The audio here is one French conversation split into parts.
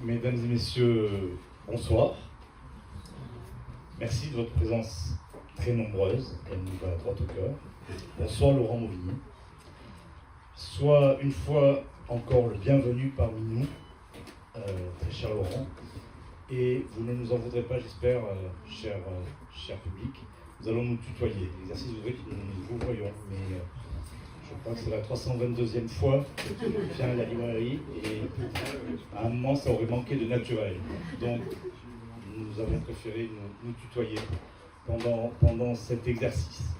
Mesdames et messieurs, bonsoir. Merci de votre présence très nombreuse, elle nous va droit au cœur. Bonsoir Laurent Mauvigny. Sois une fois encore le bienvenu parmi nous, très cher Laurent. Et vous ne nous en voudrez pas, j'espère, cher public. Nous allons nous tutoyer. L'exercice voudrait que nous vous voyons, mais je crois que c'est la 322e fois que tu viens à la librairie et à un moment ça aurait manqué de naturel. Donc nous avons préféré nous tutoyer pendant cet exercice.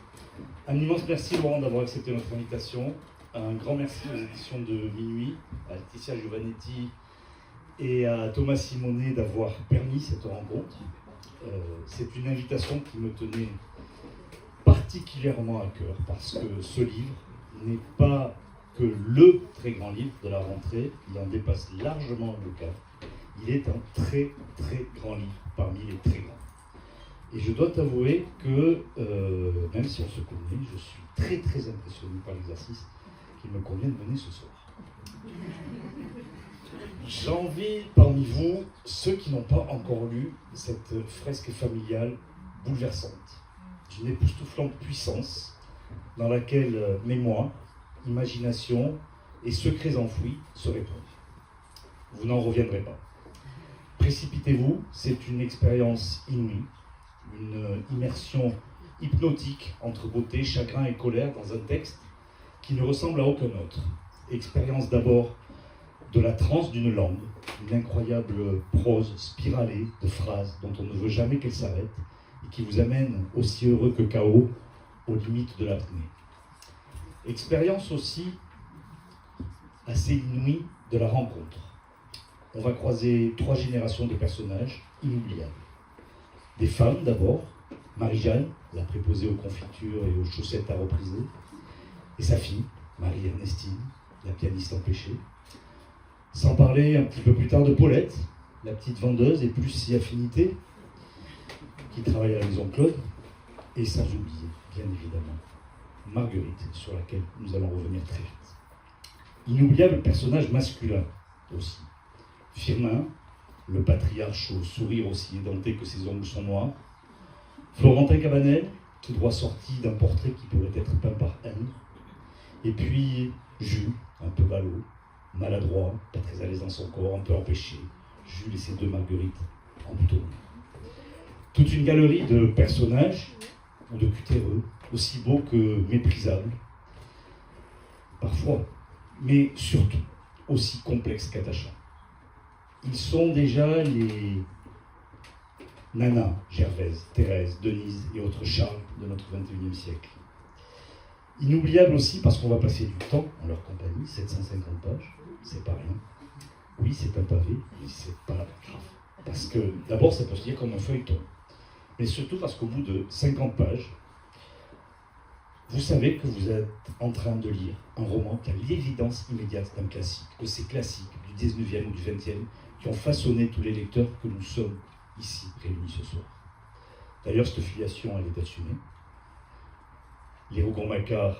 Un immense merci Laurent d'avoir accepté notre invitation. Un grand merci aux éditions de Minuit, à Laetitia Giovannetti et à Thomas Simonet d'avoir permis cette rencontre. C'est une invitation qui me tenait particulièrement à cœur parce que ce livre n'est pas que le très grand livre de la rentrée, il en dépasse largement le cas. Il est un très très grand livre parmi les très grands. Et je dois t'avouer que, même si on se connaît, je suis très très impressionné par l'exercice qu'il me convient de mener ce soir. J'envie parmi vous ceux qui n'ont pas encore lu cette fresque familiale bouleversante, d'une époustouflante puissance dans laquelle mémoire, imagination et secrets enfouis se répondent. Vous n'en reviendrez pas. Précipitez-vous, c'est une expérience inouïe, une immersion hypnotique entre beauté, chagrin et colère dans un texte qui ne ressemble à aucun autre. Expérience d'abord de la transe d'une langue, une incroyable prose spiralée de phrases dont on ne veut jamais qu'elle s'arrête et qui vous amène aussi heureux que chaos aux limites de l'apnée. Expérience aussi assez inouïe de la rencontre. On va croiser 3 générations de personnages inoubliables. Des femmes d'abord, Marie-Jeanne, la préposée aux confitures et aux chaussettes à repriser, et sa fille, Marie-Ernestine, la pianiste empêchée. Sans parler un petit peu plus tard de Paulette, la petite vendeuse et plus si affinité, qui travaille à la maison Claude, et sans oublier, bien évidemment, Marguerite, sur laquelle nous allons revenir très vite. Inoubliable personnage masculin aussi. Firmin, le patriarche au sourire aussi édenté que ses ongles sont noirs. Florentin Cabanel, tout droit sorti d'un portrait qui pourrait être peint par Ingres. Et puis Jules, un peu ballot, maladroit, pas très à l'aise dans son corps, un peu empêché. Jules et ses 2 Marguerites en boutonnière. Toute une galerie de personnages, ou de cutéreux, aussi beaux que méprisables, parfois, mais surtout aussi complexes qu'attachants. Ils sont déjà les Nana, Gervaise, Thérèse, Denise et autres Charles de notre 21e siècle. Inoubliables aussi parce qu'on va passer du temps en leur compagnie, 750 pages, c'est pas rien. Oui, c'est un pavé, mais c'est pas grave. Parce que d'abord, ça peut se lire comme un feuilleton. Mais surtout parce qu'au bout de 50 pages, vous savez que vous êtes en train de lire un roman qui a l'évidence immédiate d'un classique, que ces classiques du 19e ou du 20e qui ont façonné tous les lecteurs que nous sommes ici réunis ce soir. D'ailleurs, cette filiation, elle est assumée. Les Rougon-Macquart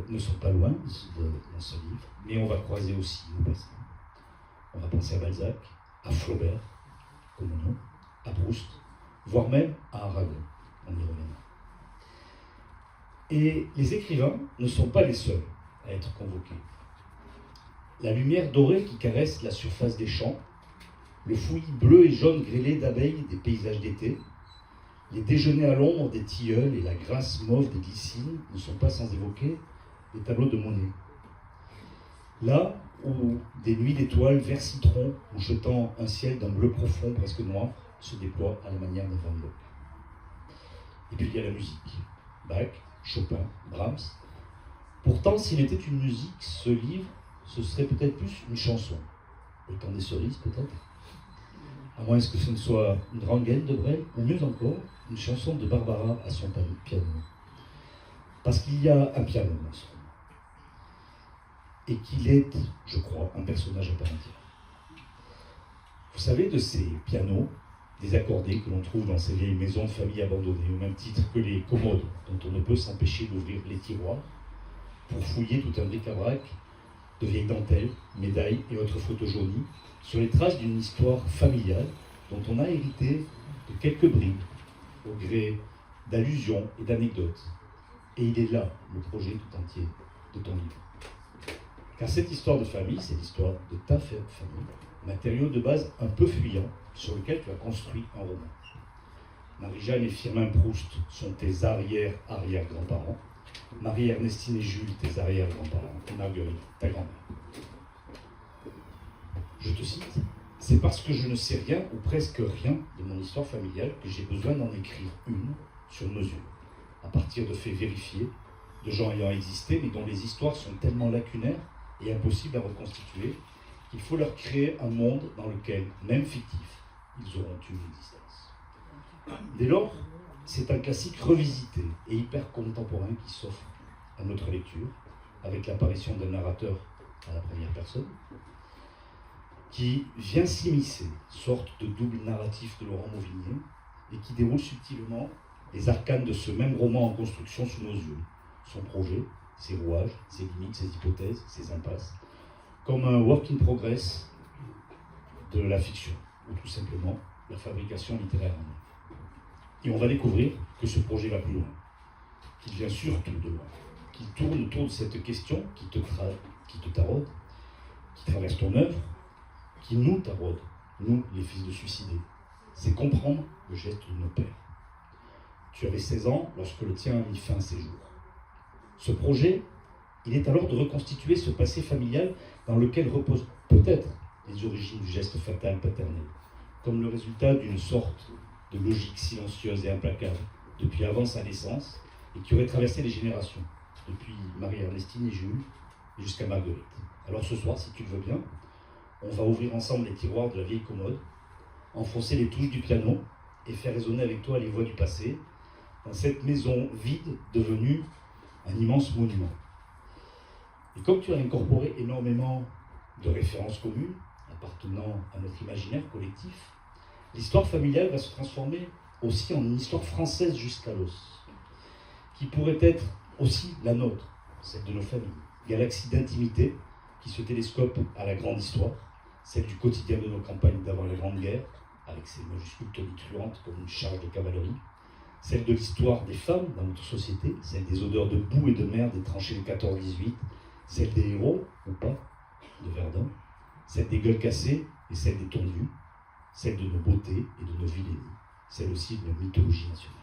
ne sont pas loin dans ce livre, mais on va croiser aussi nos passants. On va penser à Balzac, à Flaubert, comme nom, à Proust, voire même à Aragon. On y reviendra. Et les écrivains ne sont pas les seuls à être convoqués. La lumière dorée qui caresse la surface des champs, le fouillis bleu et jaune grêlé d'abeilles des paysages d'été, les déjeuners à l'ombre des tilleuls et la grâce mauve des glycines ne sont pas sans évoquer les tableaux de Monet. Là où des nuits d'étoiles vert citron ou jetant un ciel d'un bleu profond presque noir se déploient à la manière d'un Van Gogh. Et puis il y a la musique. Bach, Chopin, Brahms. Pourtant, s'il était une musique, ce livre, ce serait peut-être plus une chanson. Le temps des cerises, peut-être. À moins que ce ne soit une rengaine de Brel, ou mieux encore, une chanson de Barbara à son piano. Parce qu'il y a un piano dans ce roman. Et qu'il est, je crois, un personnage à part entière. Vous savez, de ces pianos désaccordés que l'on trouve dans ces vieilles maisons de famille abandonnées, au même titre que les commodes, dont on ne peut s'empêcher d'ouvrir les tiroirs pour fouiller tout un bric-à-brac de vieilles dentelles, médailles et autres photos jaunies, sur les traces d'une histoire familiale dont on a hérité de quelques bribes, au gré d'allusions et d'anecdotes. Et il est là, le projet tout entier de ton livre. Car cette histoire de famille, c'est l'histoire de ta famille, matériau de base un peu fuyant sur lequel tu as construit un roman. Marie-Jeanne et Firmin Proust sont tes arrière-arrière-grands-parents. Marie-Ernestine et Jules, tes arrière-grands-parents. Et Marguerite, ta grand-mère. Je te cite, « C'est parce que je ne sais rien ou presque rien de mon histoire familiale que j'ai besoin d'en écrire une sur mesure, à partir de faits vérifiés, de gens ayant existé, mais dont les histoires sont tellement lacunaires et impossibles à reconstituer qu'il faut leur créer un monde dans lequel, même fictif, ils auront une existence. » Dès lors, c'est un classique revisité et hyper contemporain qui s'offre à notre lecture, avec l'apparition d'un narrateur à la première personne, qui vient s'immiscer, sorte de double narratif de Laurent Mauvigné, et qui déroule subtilement les arcanes de ce même roman en construction sous nos yeux, son projet, ses rouages, ses limites, ses hypothèses, ses impasses, comme un work in progress de la fiction, ou tout simplement la fabrication littéraire en œuvre. Et on va découvrir que ce projet va plus loin, qu'il vient surtout de loin, qu'il tourne autour de cette question qui te taraude, qui traverse ton œuvre, qui nous taraude, nous, les fils de suicidés. C'est comprendre le geste de nos pères. Tu avais 16 ans lorsque le tien a mis fin à ses jours. Ce projet, il est alors de reconstituer ce passé familial dans lequel reposent peut-être les origines du geste fatal paternel, comme le résultat d'une sorte de logique silencieuse et implacable depuis avant sa naissance et qui aurait traversé les générations, depuis Marie-Ernestine et Jules jusqu'à Marguerite. Alors ce soir, si tu le veux bien, on va ouvrir ensemble les tiroirs de la vieille commode, enfoncer les touches du piano et faire résonner avec toi les voix du passé dans cette maison vide devenue un immense monument. Et comme tu as incorporé énormément de références communes appartenant à notre imaginaire collectif, l'histoire familiale va se transformer aussi en une histoire française jusqu'à l'os, qui pourrait être aussi la nôtre, celle de nos familles, galaxie d'intimité qui se télescope à la grande histoire, celle du quotidien de nos campagnes d'avant la Grande Guerre, avec ses majuscules tonitruantes comme une charge de cavalerie, celle de l'histoire des femmes dans notre société, celle des odeurs de boue et de mer des tranchées de 14-18, celle des héros, ou pas, de Verdun, celle des gueules cassées et celle des tondus, celle de nos beautés et de nos vilainies, celle aussi de notre mythologie nationale.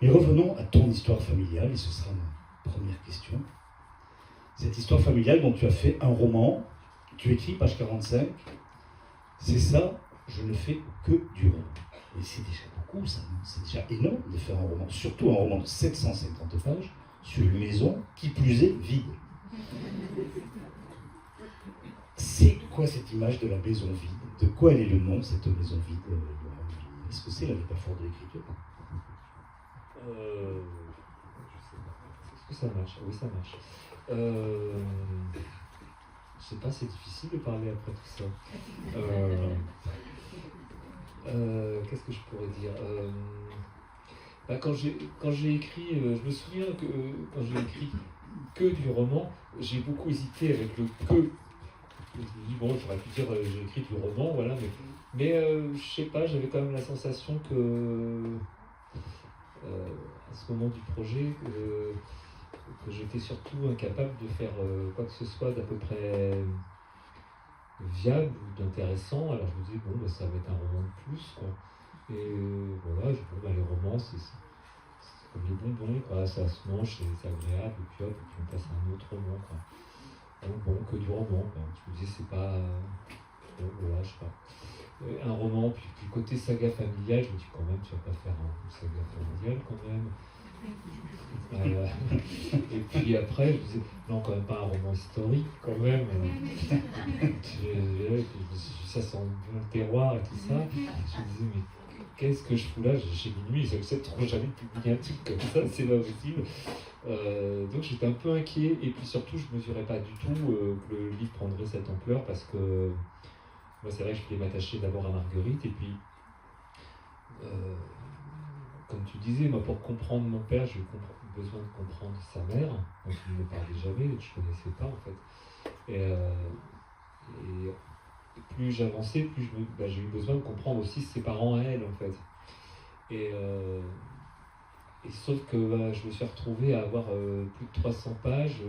Mais revenons à ton histoire familiale, et ce sera ma première question. Cette histoire familiale dont tu as fait un roman, tu écris, page 45, « C'est ça, je ne fais que du roman ». Et c'est déjà beaucoup, ça, c'est déjà énorme de faire un roman, surtout un roman de 750 pages, sur une maison qui plus est vide. C'est quoi cette image de la maison vide? De quoi elle est le nom, cette maison vide, Laurent Mauvigné? Est-ce que c'est la métaphore de l'écriture? Je sais pas. Est-ce que ça marche? Oui, ça marche. Je sais pas, c'est difficile de parler après tout ça. Qu'est-ce que je pourrais dire? Quand j'ai écrit, je me souviens que quand j'ai écrit que du roman, j'ai beaucoup hésité avec le que. Je me dis, bon, j'aurais pu dire j'ai écrit du roman, voilà, mais je sais pas, j'avais quand même la sensation que à ce moment du projet, que j'étais surtout incapable de faire quoi que ce soit d'à peu près viable ou d'intéressant. Alors je me disais, bon, ça va être un roman de plus, quoi. Et voilà, les romans, c'est comme les bonbons, quoi. Ça se mange, c'est agréable, et puis hop, et puis on passe à un autre roman, quoi. Donc bon, que du roman, quoi. Je me disais, c'est pas... bon, voilà, je sais pas. Un roman, puis côté saga familiale, je me dis quand même, tu vas pas faire une saga familiale quand même. Et puis après, je me disais, non, quand même pas un roman historique, quand même. Ça sent bon le terroir et tout ça. Je me disais, mais qu'est-ce que je fous là? J'ai minuit, ça ne trop jamais publié un truc comme ça, c'est pas possible. Donc j'étais un peu inquiet, et puis surtout, je ne mesurais pas du tout que le livre prendrait cette ampleur, parce que moi, c'est vrai que je voulais m'attacher d'abord à Marguerite, et puis, comme tu disais, moi, pour comprendre mon père, besoin de comprendre sa mère, dont il ne me parlait jamais, que je ne connaissais pas en fait. Et plus j'avançais, plus j'ai eu besoin de comprendre aussi ses parents à elle en fait. Et sauf que je me suis retrouvé à avoir plus de 300 pages.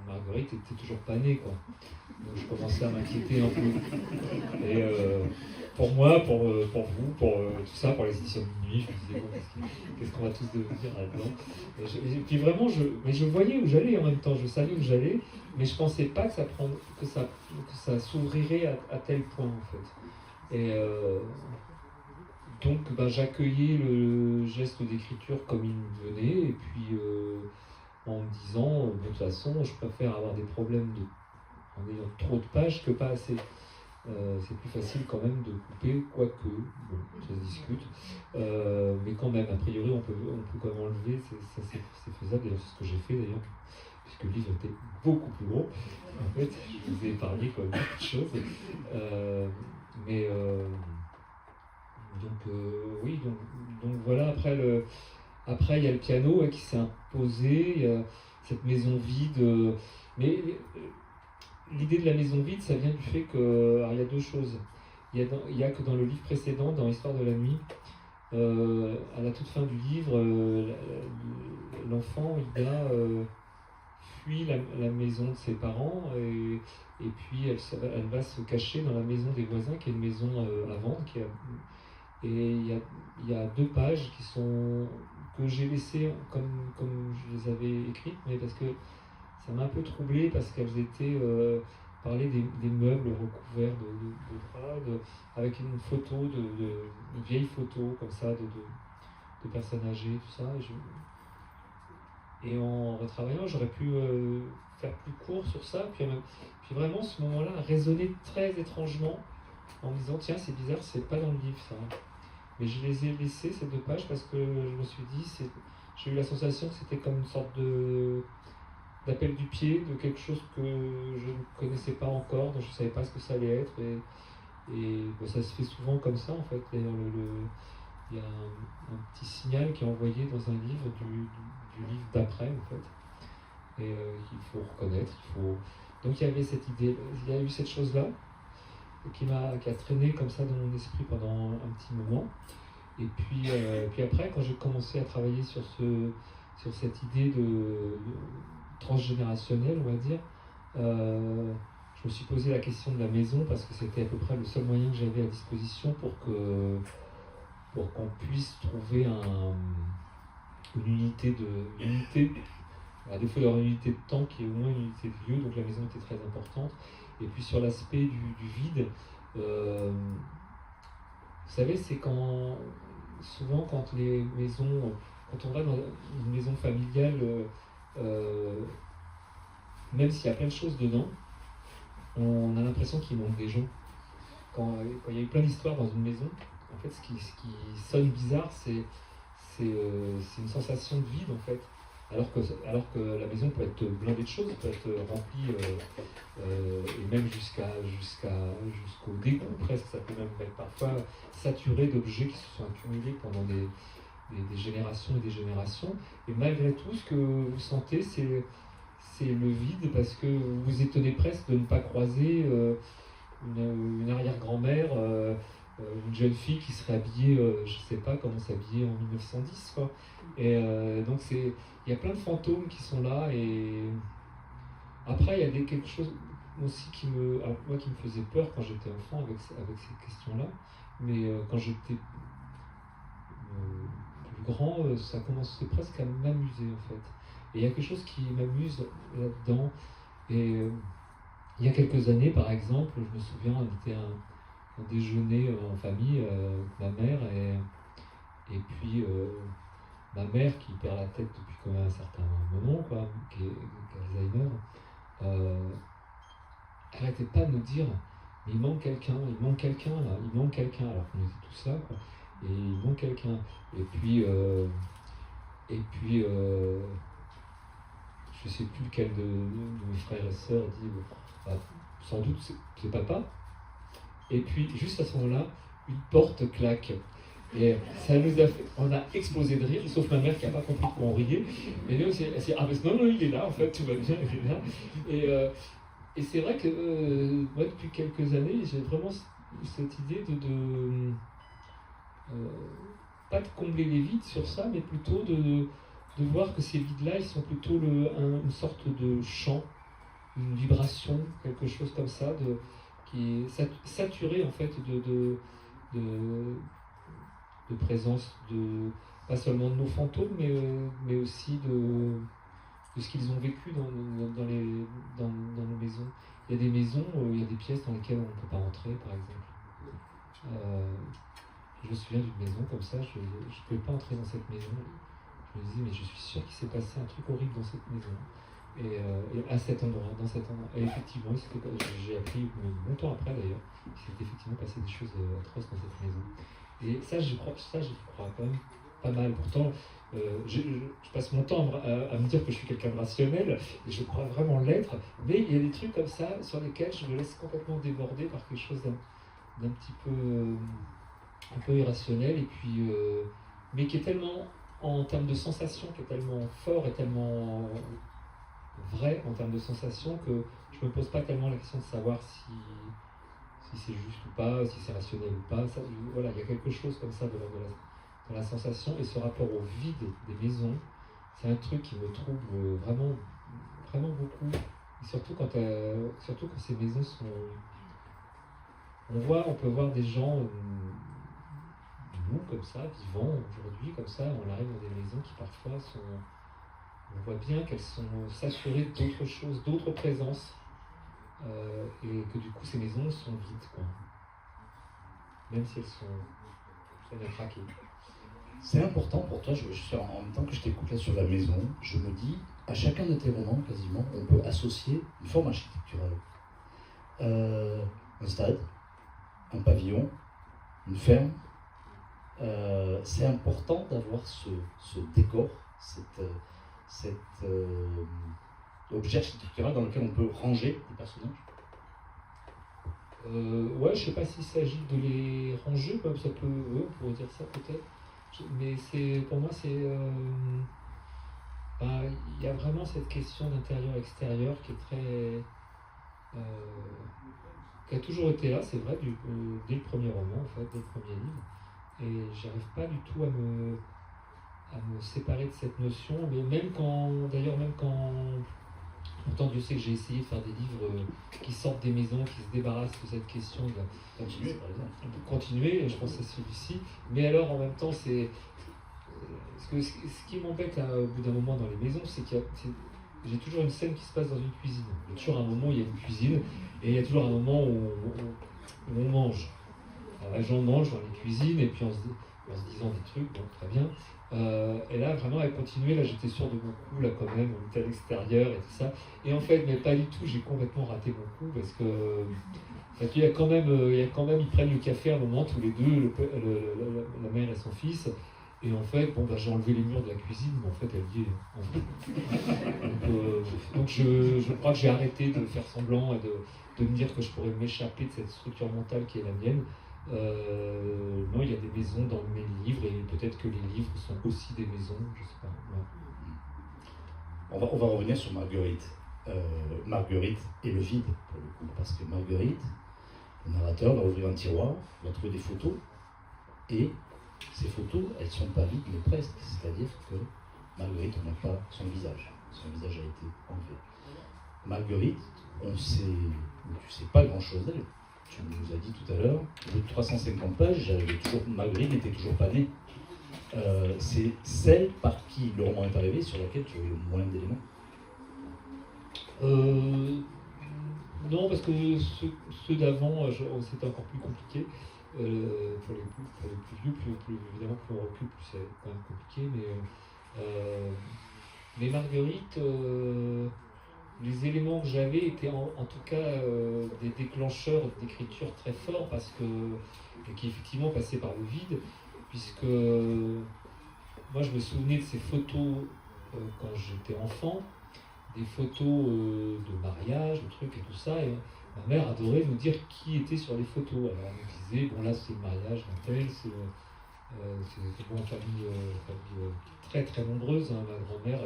Marguerite était toujours pas née, quoi. Donc je commençais à m'inquiéter un peu. Et pour moi, pour vous, pour tout ça, pour les éditions de minuit, je me disais, bon, qu'est-ce qu'on va tous devenir là-dedans. Et puis vraiment, mais je voyais où j'allais en même temps, je savais où j'allais, mais je pensais pas que ça s'ouvrirait à tel point, en fait. Et donc j'accueillais le geste d'écriture comme il me venait, et puis en me disant, de toute façon, je préfère avoir des problèmes en ayant trop de pages que pas assez. C'est plus facile quand même de couper, quoique, bon, ça se discute. Mais quand même, a priori, on peut quand même enlever, c'est faisable, d'ailleurs c'est ce que j'ai fait d'ailleurs, puisque le livre était beaucoup plus gros. En fait, je vous ai épargné quand même beaucoup de choses. Oui, donc voilà, après il y a le piano qui s'est imposé, il y a cette maison vide. Mais l'idée de la maison vide, ça vient du fait que. Alors il y a deux choses. Il y a que dans le livre précédent, dans Histoire de la nuit, à la toute fin du livre, l'enfant, Ida, fuit la maison de ses parents et puis elle va se cacher dans la maison des voisins, qui est une maison à vendre. Et il y a 2 pages que j'ai laissées comme je les avais écrites, mais parce que ça m'a un peu troublé, parce qu'elles étaient parlaient des meubles recouverts de draps, avec une photo, une vieille photo comme ça de personnes âgées, tout ça. Et en retravaillant, j'aurais pu faire plus court sur ça, puis vraiment ce moment-là a résonné très étrangement en me disant tiens, c'est bizarre, c'est pas dans le livre ça. Mais je les ai laissées, ces 2 pages, parce que je me suis dit, j'ai eu la sensation que c'était comme une sorte d'appel du pied, de quelque chose que je ne connaissais pas encore, dont je ne savais pas ce que ça allait être. Et ça se fait souvent comme ça, en fait. D'ailleurs, il y a un petit signal qui est envoyé dans un livre du livre d'après, en fait. Et qu'il faut reconnaître. Donc il y avait cette idée, il y a eu cette chose-là qui a traîné comme ça dans mon esprit pendant un petit moment. Et puis après, quand j'ai commencé à travailler sur cette idée de transgénérationnelle, on va dire, je me suis posé la question de la maison, parce que c'était à peu près le seul moyen que j'avais à disposition pour qu'on puisse trouver une unité, à défaut d'avoir une unité de temps, qui est au moins une unité de lieu. Donc la maison était très importante. Et puis sur l'aspect du vide, vous savez, c'est souvent quand on va dans une maison familiale, même s'il y a plein de choses dedans, on a l'impression qu'il manque des gens. Quand il y a eu plein d'histoires dans une maison, en fait, ce qui sonne bizarre, c'est une sensation de vide, en fait. Alors que la maison peut être blindée de choses, peut être remplie, et même jusqu'au dégoût presque. Ça peut même être parfois saturé d'objets qui se sont accumulés pendant des générations et des générations. Et malgré tout, ce que vous sentez, c'est le vide, parce que vous vous étonnez presque de ne pas croiser une arrière-grand-mère, une jeune fille qui serait habillée, je ne sais pas comment s'habiller en 1910, quoi. Et donc il y a plein de fantômes qui sont là. Et après, il y a quelque chose aussi qui me faisait peur quand j'étais enfant avec ces questions-là. Mais quand j'étais plus grand, ça commençait presque à m'amuser, en fait. Et il y a quelque chose qui m'amuse là-dedans. Et il y a quelques années, par exemple, je me souviens, on était un déjeuner en famille avec ma mère, et puis ma mère, qui perd la tête depuis quand même un certain moment, quoi, qui a Alzheimer, arrêtait pas de nous dire il manque quelqu'un là, il manque quelqu'un, alors qu'on était tous là, quoi, et il manque quelqu'un. Et puis je sais plus lequel de mes frères et sœurs dit sans doute c'est papa. Et puis juste à ce moment-là, une porte claque. Et ça nous a fait, on a explosé de rire, sauf ma mère qui n'a pas compris de quoi on riait. Et nous, elle s'est ah, mais non, il est là, en fait, tout va bien, il est là. Et c'est vrai que moi, depuis quelques années, j'ai vraiment cette idée pas de combler les vides sur ça, mais plutôt de voir que ces vides-là, ils sont plutôt une sorte de chant, une vibration, quelque chose comme ça, qui est saturé en fait de présence, pas seulement de nos fantômes, mais aussi de ce qu'ils ont vécu dans nos maisons. Il y a des maisons, il y a des pièces dans lesquelles on ne peut pas entrer, par exemple. Je me souviens d'une maison comme ça, je ne pouvais pas entrer dans cette maison. Je me disais, mais je suis sûr qu'il s'est passé un truc horrible dans cette maison. Et à cet endroit, dans cet endroit. Et effectivement, j'ai appris longtemps après d'ailleurs, qu'il s'était effectivement passé des choses atroces dans cette maison. Et ça, j'y crois quand même pas mal. Pourtant, je passe mon temps à me dire que je suis quelqu'un de rationnel, et je crois vraiment l'être, mais il y a des trucs comme ça sur lesquels je me laisse complètement déborder par quelque chose d'un petit peu, un peu irrationnel, et puis, mais qui est tellement, en termes de sensation, qui est tellement fort et tellement vrai en termes de sensation que je ne me pose pas tellement la question de savoir si c'est juste ou pas, si c'est rationnel ou pas. Ça, voilà, il y a quelque chose comme ça dans la sensation, et ce rapport au vide des maisons, c'est un truc qui me trouble vraiment, vraiment beaucoup. Et surtout quand ces maisons sont... On peut voir des gens, nous comme ça, vivants aujourd'hui, comme ça, on arrive dans des maisons qui parfois sont... On voit bien qu'elles sont saturées d'autres choses, d'autres présences, et que du coup ces maisons sont vides, quoi. Même si elles sont très bien craquées. C'est important pour toi, en même temps que je t'écoute là sur la maison, je me dis, à chacun de tes romans, quasiment, on peut associer une forme architecturale. Un stade, un pavillon, une ferme. C'est important d'avoir ce décor, cet objet architectural dans lequel on peut ranger des personnages. Ouais, je sais pas s'il s'agit de les ranger, comme ça peut, on pourrait dire ça peut-être. Mais pour moi, il y a vraiment cette question d'intérieur-extérieur qui est très, qui a toujours été là, c'est vrai, dès le premier roman, en fait, dès le premier livre. Et j'arrive pas du tout à me séparer de cette notion, mais même quand, pourtant Dieu sait que j'ai essayé de faire des livres qui sortent des maisons, qui se débarrassent de cette question de Continuer, par exemple. Continuer, je pense à celui-ci, mais alors en même temps, ce qui m'embête au bout d'un moment dans les maisons, c'est j'ai toujours une scène qui se passe dans une cuisine. Il y a toujours un moment où il y a une cuisine, et il y a toujours un moment où on mange. Alors, les gens mangent dans les cuisines, et puis en se disant des trucs, bon, très bien. Et là, vraiment, elle continuait. Là, j'étais sûr de mon coup, là, quand même. On était à l'extérieur et tout ça. Et en fait, mais pas du tout. J'ai complètement raté mon coup parce que, en fait, il y a quand même, ils prennent le café à un moment tous les deux, la mère et son fils. Et en fait, j'ai enlevé les murs de la cuisine, mais en fait, elle y est en vrai. Donc, je crois que j'ai arrêté de faire semblant et de me dire que je pourrais m'échapper de cette structure mentale qui est la mienne. Non, il y a des maisons dans mes livres, et peut-être que les livres sont aussi des maisons, je sais pas. Ouais. On va revenir sur Marguerite. Marguerite et le vide, pour le coup, parce que Marguerite, le narrateur, va ouvrir un tiroir, va trouver des photos, et ces photos, elles ne sont pas vides, mais presque. C'est-à-dire que Marguerite, on n'a pas son visage. Son visage a été enlevé. Marguerite, tu ne sais pas grand-chose d'elle. Tu nous as dit tout à l'heure, au bout de 350 pages, Marguerite n'était toujours pas née. C'est celle par qui le roman est arrivé, sur laquelle tu as eu le moins d'éléments. Non, parce que ceux d'avant, c'était encore plus compliqué. Pour les plus vieux, plus évidemment, plus on recule, plus c'est quand même compliqué. Mais Marguerite, les éléments que j'avais étaient en tout cas des déclencheurs d'écriture très forts, et qui effectivement passaient par le vide, puisque moi je me souvenais de ces photos quand j'étais enfant, des photos de mariage, de trucs et tout ça, et ma mère adorait nous dire qui était sur les photos. Alors elle nous disait, bon là c'est le mariage d'un tel, C'est bon, famille très très nombreuse. Hein. Ma grand-mère,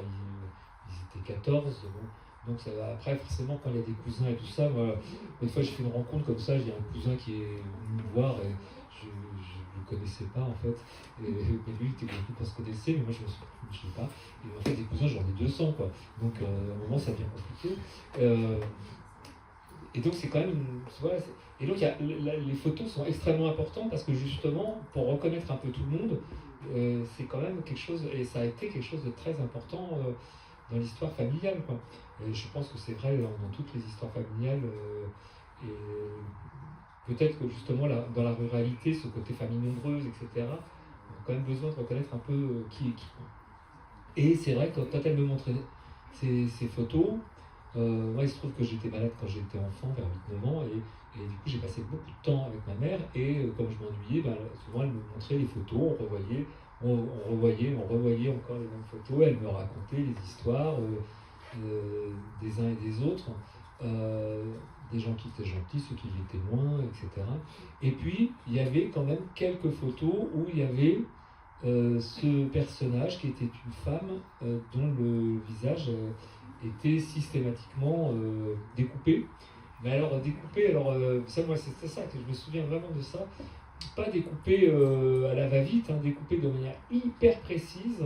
ils étaient 14. Bon. Donc ça va. Après, forcément, quand il y a des cousins et tout ça, moi, des fois, j'ai fait une rencontre comme ça. J'ai un cousin qui est venu me voir et je ne le connaissais pas en fait. Et lui, il était connu qu'on se connaissait, mais moi, je ne sais pas. Et en fait, des cousins, j'en ai 200, quoi. Donc, à un moment, ça devient compliqué. Et donc, c'est quand même. Voilà, et donc, les photos sont extrêmement importantes parce que justement, pour reconnaître un peu tout le monde, c'est quand même quelque chose, et ça a été quelque chose de très important dans l'histoire familiale, quoi. Et je pense que c'est vrai dans toutes les histoires familiales. Et peut-être que justement, dans la ruralité, ce côté famille nombreuse, etc., on a quand même besoin de reconnaître un peu qui est qui. Et c'est vrai que quand elle me montrait ces photos, moi il se trouve que j'étais malade quand j'étais enfant, vers 8-9 ans, et du coup j'ai passé beaucoup de temps avec ma mère, et comme je m'ennuyais, souvent elle me montrait les photos, on revoyait encore les mêmes photos, elle me racontait les histoires des uns et des autres, des gens qui étaient gentils, ceux qui l'étaient moins, etc. Et puis il y avait quand même quelques photos où il y avait ce personnage qui était une femme dont le visage était systématiquement découpé. Mais alors découpé, ça moi c'était ça, que je me souviens vraiment de ça, pas découpé à la va-vite, hein, découpé de manière hyper précise,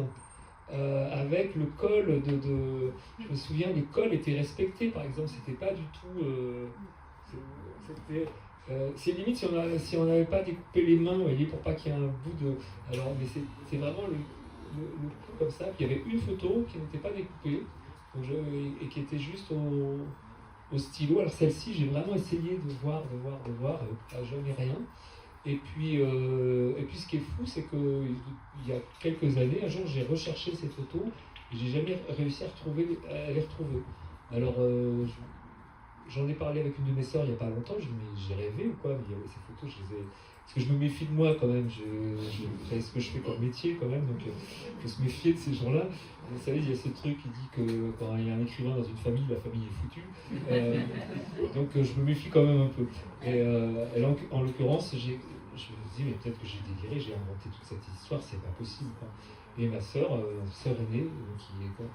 avec le col je me souviens, les cols étaient respectés, par exemple, c'était pas du tout... c'était... c'est limite si on n'avait pas découpé les mains, vous voyez, pour pas qu'il y ait un bout de... Alors, mais c'est vraiment le coup comme ça. Puis il y avait une photo qui n'était pas découpée et qui était juste au stylo. Alors celle-ci, j'ai vraiment essayé de voir, je n'ai rien. Et puis ce qui est fou, c'est qu'il y a quelques années, un jour, j'ai recherché ces photos et j'ai jamais réussi à les retrouver. Alors, j'en ai parlé avec une de mes sœurs il n'y a pas longtemps, je me dis, mais j'ai rêvé ou quoi? Mais il y avait ces photos, je les ai... Parce que je me méfie de moi quand même, c'est ce que je fais comme métier quand même, donc il faut se méfier de ces gens-là. Vous savez, il y a ce truc qui dit que quand il y a un écrivain dans une famille, la famille est foutue. Donc je me méfie quand même un peu. Et en l'occurrence, je me dis, mais peut-être que j'ai déliré, j'ai inventé toute cette histoire, c'est pas possible, quoi. Et ma sœur aînée,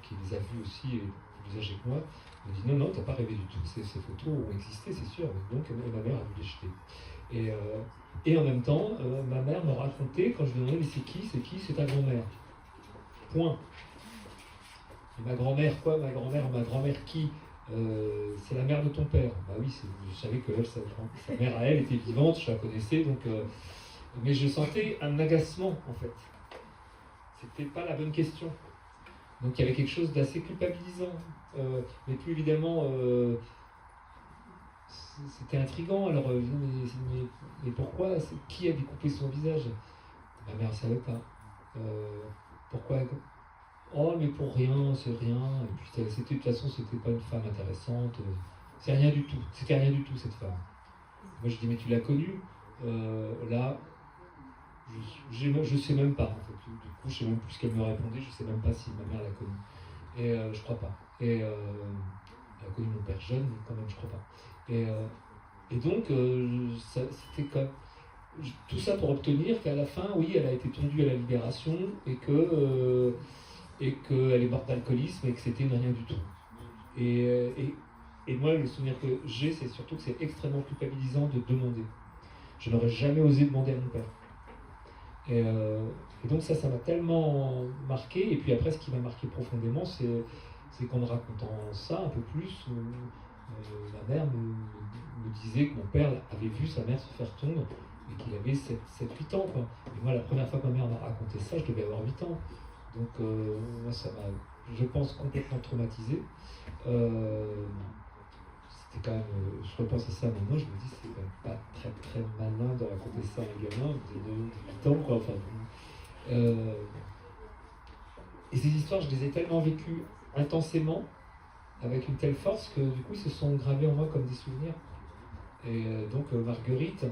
qui les a vues aussi, et plus âgée que moi, me dit non, t'as pas rêvé du tout, ces photos ont existé, c'est sûr. Donc ma mère a dû les jeter. Et en même temps, ma mère me racontait, quand je lui demandais, mais c'est ta grand-mère. Point. Et ma grand-mère, quoi? Ma grand-mère qui? C'est la mère de ton père. Bah oui, je savais que elle, sa mère à elle était vivante, je la connaissais, donc... mais je sentais un agacement, en fait. C'était pas la bonne question. Donc il y avait quelque chose d'assez culpabilisant. Mais plus évidemment, c'était intriguant. Alors, mais pourquoi? Qui a découpé son visage? Ma mère ne savait pas. Pourquoi? Oh, mais pour rien, c'est rien. Et puis, de toute façon, c'était pas une femme intéressante. C'est rien du tout. C'était rien du tout, cette femme. Moi, je dis, mais tu l'as connue? Là, je sais même pas, en fait. Du coup, je sais même plus ce qu'elle me répondait. Je sais même pas si ma mère l'a connue. Et je crois pas. Et elle a connu mon père jeune, mais quand même, je crois pas. Et donc, c'était comme tout ça pour obtenir qu'à la fin, oui, elle a été tondue à la Libération et qu'elle est morte d'alcoolisme et que c'était rien du tout. Et moi, le souvenir que j'ai, c'est surtout que c'est extrêmement culpabilisant de demander. Je n'aurais jamais osé demander à mon père. Et donc ça m'a tellement marqué. Et puis après, ce qui m'a marqué profondément, c'est qu'en me racontant ça un peu plus, ma mère me disait que mon père avait vu sa mère se faire tondre et qu'il avait 7-8 ans, quoi. Et moi, la première fois que ma mère m'a raconté ça, je devais avoir 8 ans. Donc moi, ça m'a, je pense, complètement traumatisé. C'était quand même, je repense à ça maintenant, je me dis c'est quand même pas très très malin de raconter ça à un gamin de 8 ans, quoi. Enfin, et ces histoires, je les ai tellement vécues intensément, avec une telle force que du coup, ils se sont gravés en moi comme des souvenirs. Et donc Marguerite,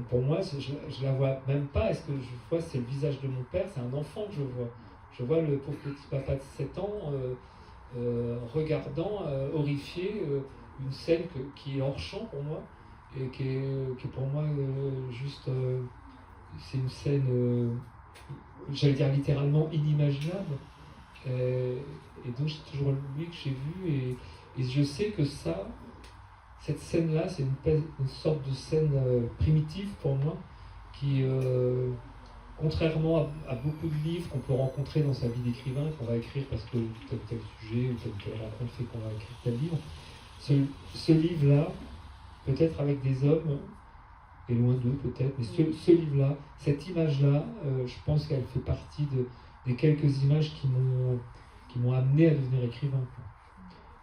pour moi, je la vois même pas. Est-ce que je vois, c'est le visage de mon père? C'est un enfant que je vois. Je vois le pauvre petit papa de 7 ans regardant, horrifié, une scène qui est hors champ pour moi et qui est pour moi juste c'est une scène, j'allais dire littéralement inimaginable. Et donc c'est toujours lui que j'ai vu, et je sais que cette scène-là, c'est une sorte de scène primitive pour moi, qui, contrairement à beaucoup de livres qu'on peut rencontrer dans sa vie d'écrivain, qu'on va écrire parce que tel ou tel sujet ou telle rencontre fait qu'on va écrire tel livre, ce livre-là, peut-être avec des hommes, et loin d'eux peut-être, mais ce livre-là, cette image-là, je pense qu'elle fait partie des quelques images qui m'ont amené à devenir écrivain, quoi.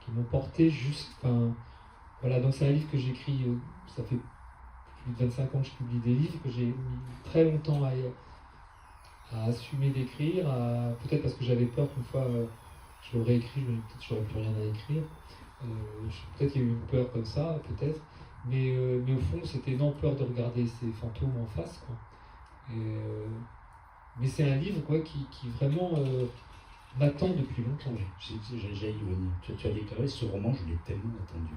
Qui m'ont porté voilà, donc c'est un livre que j'écris, ça fait plus de 25 ans que je publie des livres, que j'ai mis très longtemps à assumer d'écrire, peut-être parce que j'avais peur qu'une fois je l'aurais écrit, peut-être j'aurais plus rien à écrire. Peut-être qu'il y a eu une peur comme ça, peut-être, mais au fond c'était non peur de regarder ces fantômes en face, quoi. Mais c'est un livre, quoi, qui vraiment m'attend depuis longtemps. J'ai y venir. Tu as déclaré ce roman, je l'ai tellement attendu.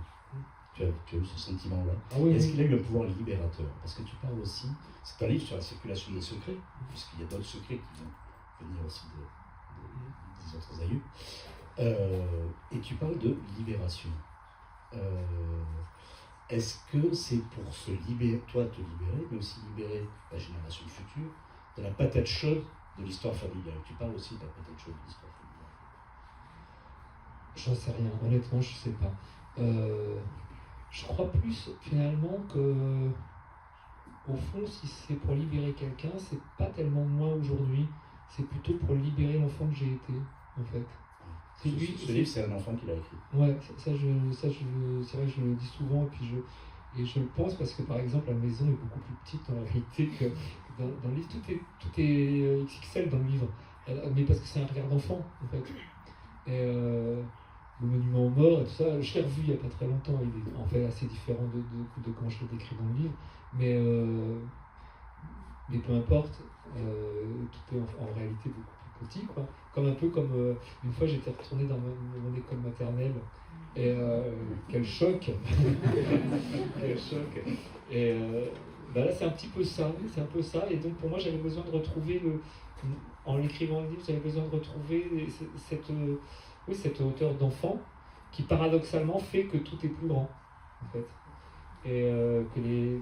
Tu as eu ce sentiment-là. Ah oui, Est-ce qu'il a eu un pouvoir libérateur? Parce que tu parles aussi, c'est un livre sur la circulation des secrets, puisqu'il y a d'autres secrets qui vont venir aussi des autres aïeux. Et tu parles de libération. Est-ce que c'est pour toi te libérer, mais aussi libérer la génération future de la patate chaude de l'histoire familiale? Tu parles aussi de la patate chaude de l'histoire familiale. J'en sais rien, honnêtement, je sais pas. Je crois plus finalement que, au fond, si c'est pour libérer quelqu'un, c'est pas tellement moi aujourd'hui, c'est plutôt pour libérer l'enfant que j'ai été, en fait. Ce livre, c'est un enfant qui l'a écrit. Ouais, c'est vrai que je le dis souvent, et je le pense parce que par exemple la maison est beaucoup plus petite dans la réalité que dans le livre. Tout est XXL dans le livre, mais parce que c'est un regard d'enfant, en fait. Et le monument aux morts et tout ça, je l'ai revu il n'y a pas très longtemps, il est en fait assez différent de comment je l'ai décrit dans le livre, mais peu importe, tout est en réalité beaucoup plus petit, quoi. Un peu comme une fois j'étais retourné dans mon école maternelle, et quel choc. Quel choc. Et là c'est un petit peu ça, et donc pour moi j'avais besoin de retrouver en l'écrivant le livre, j'avais besoin de retrouver cette hauteur d'enfant qui paradoxalement fait que tout est plus grand, en fait. Et que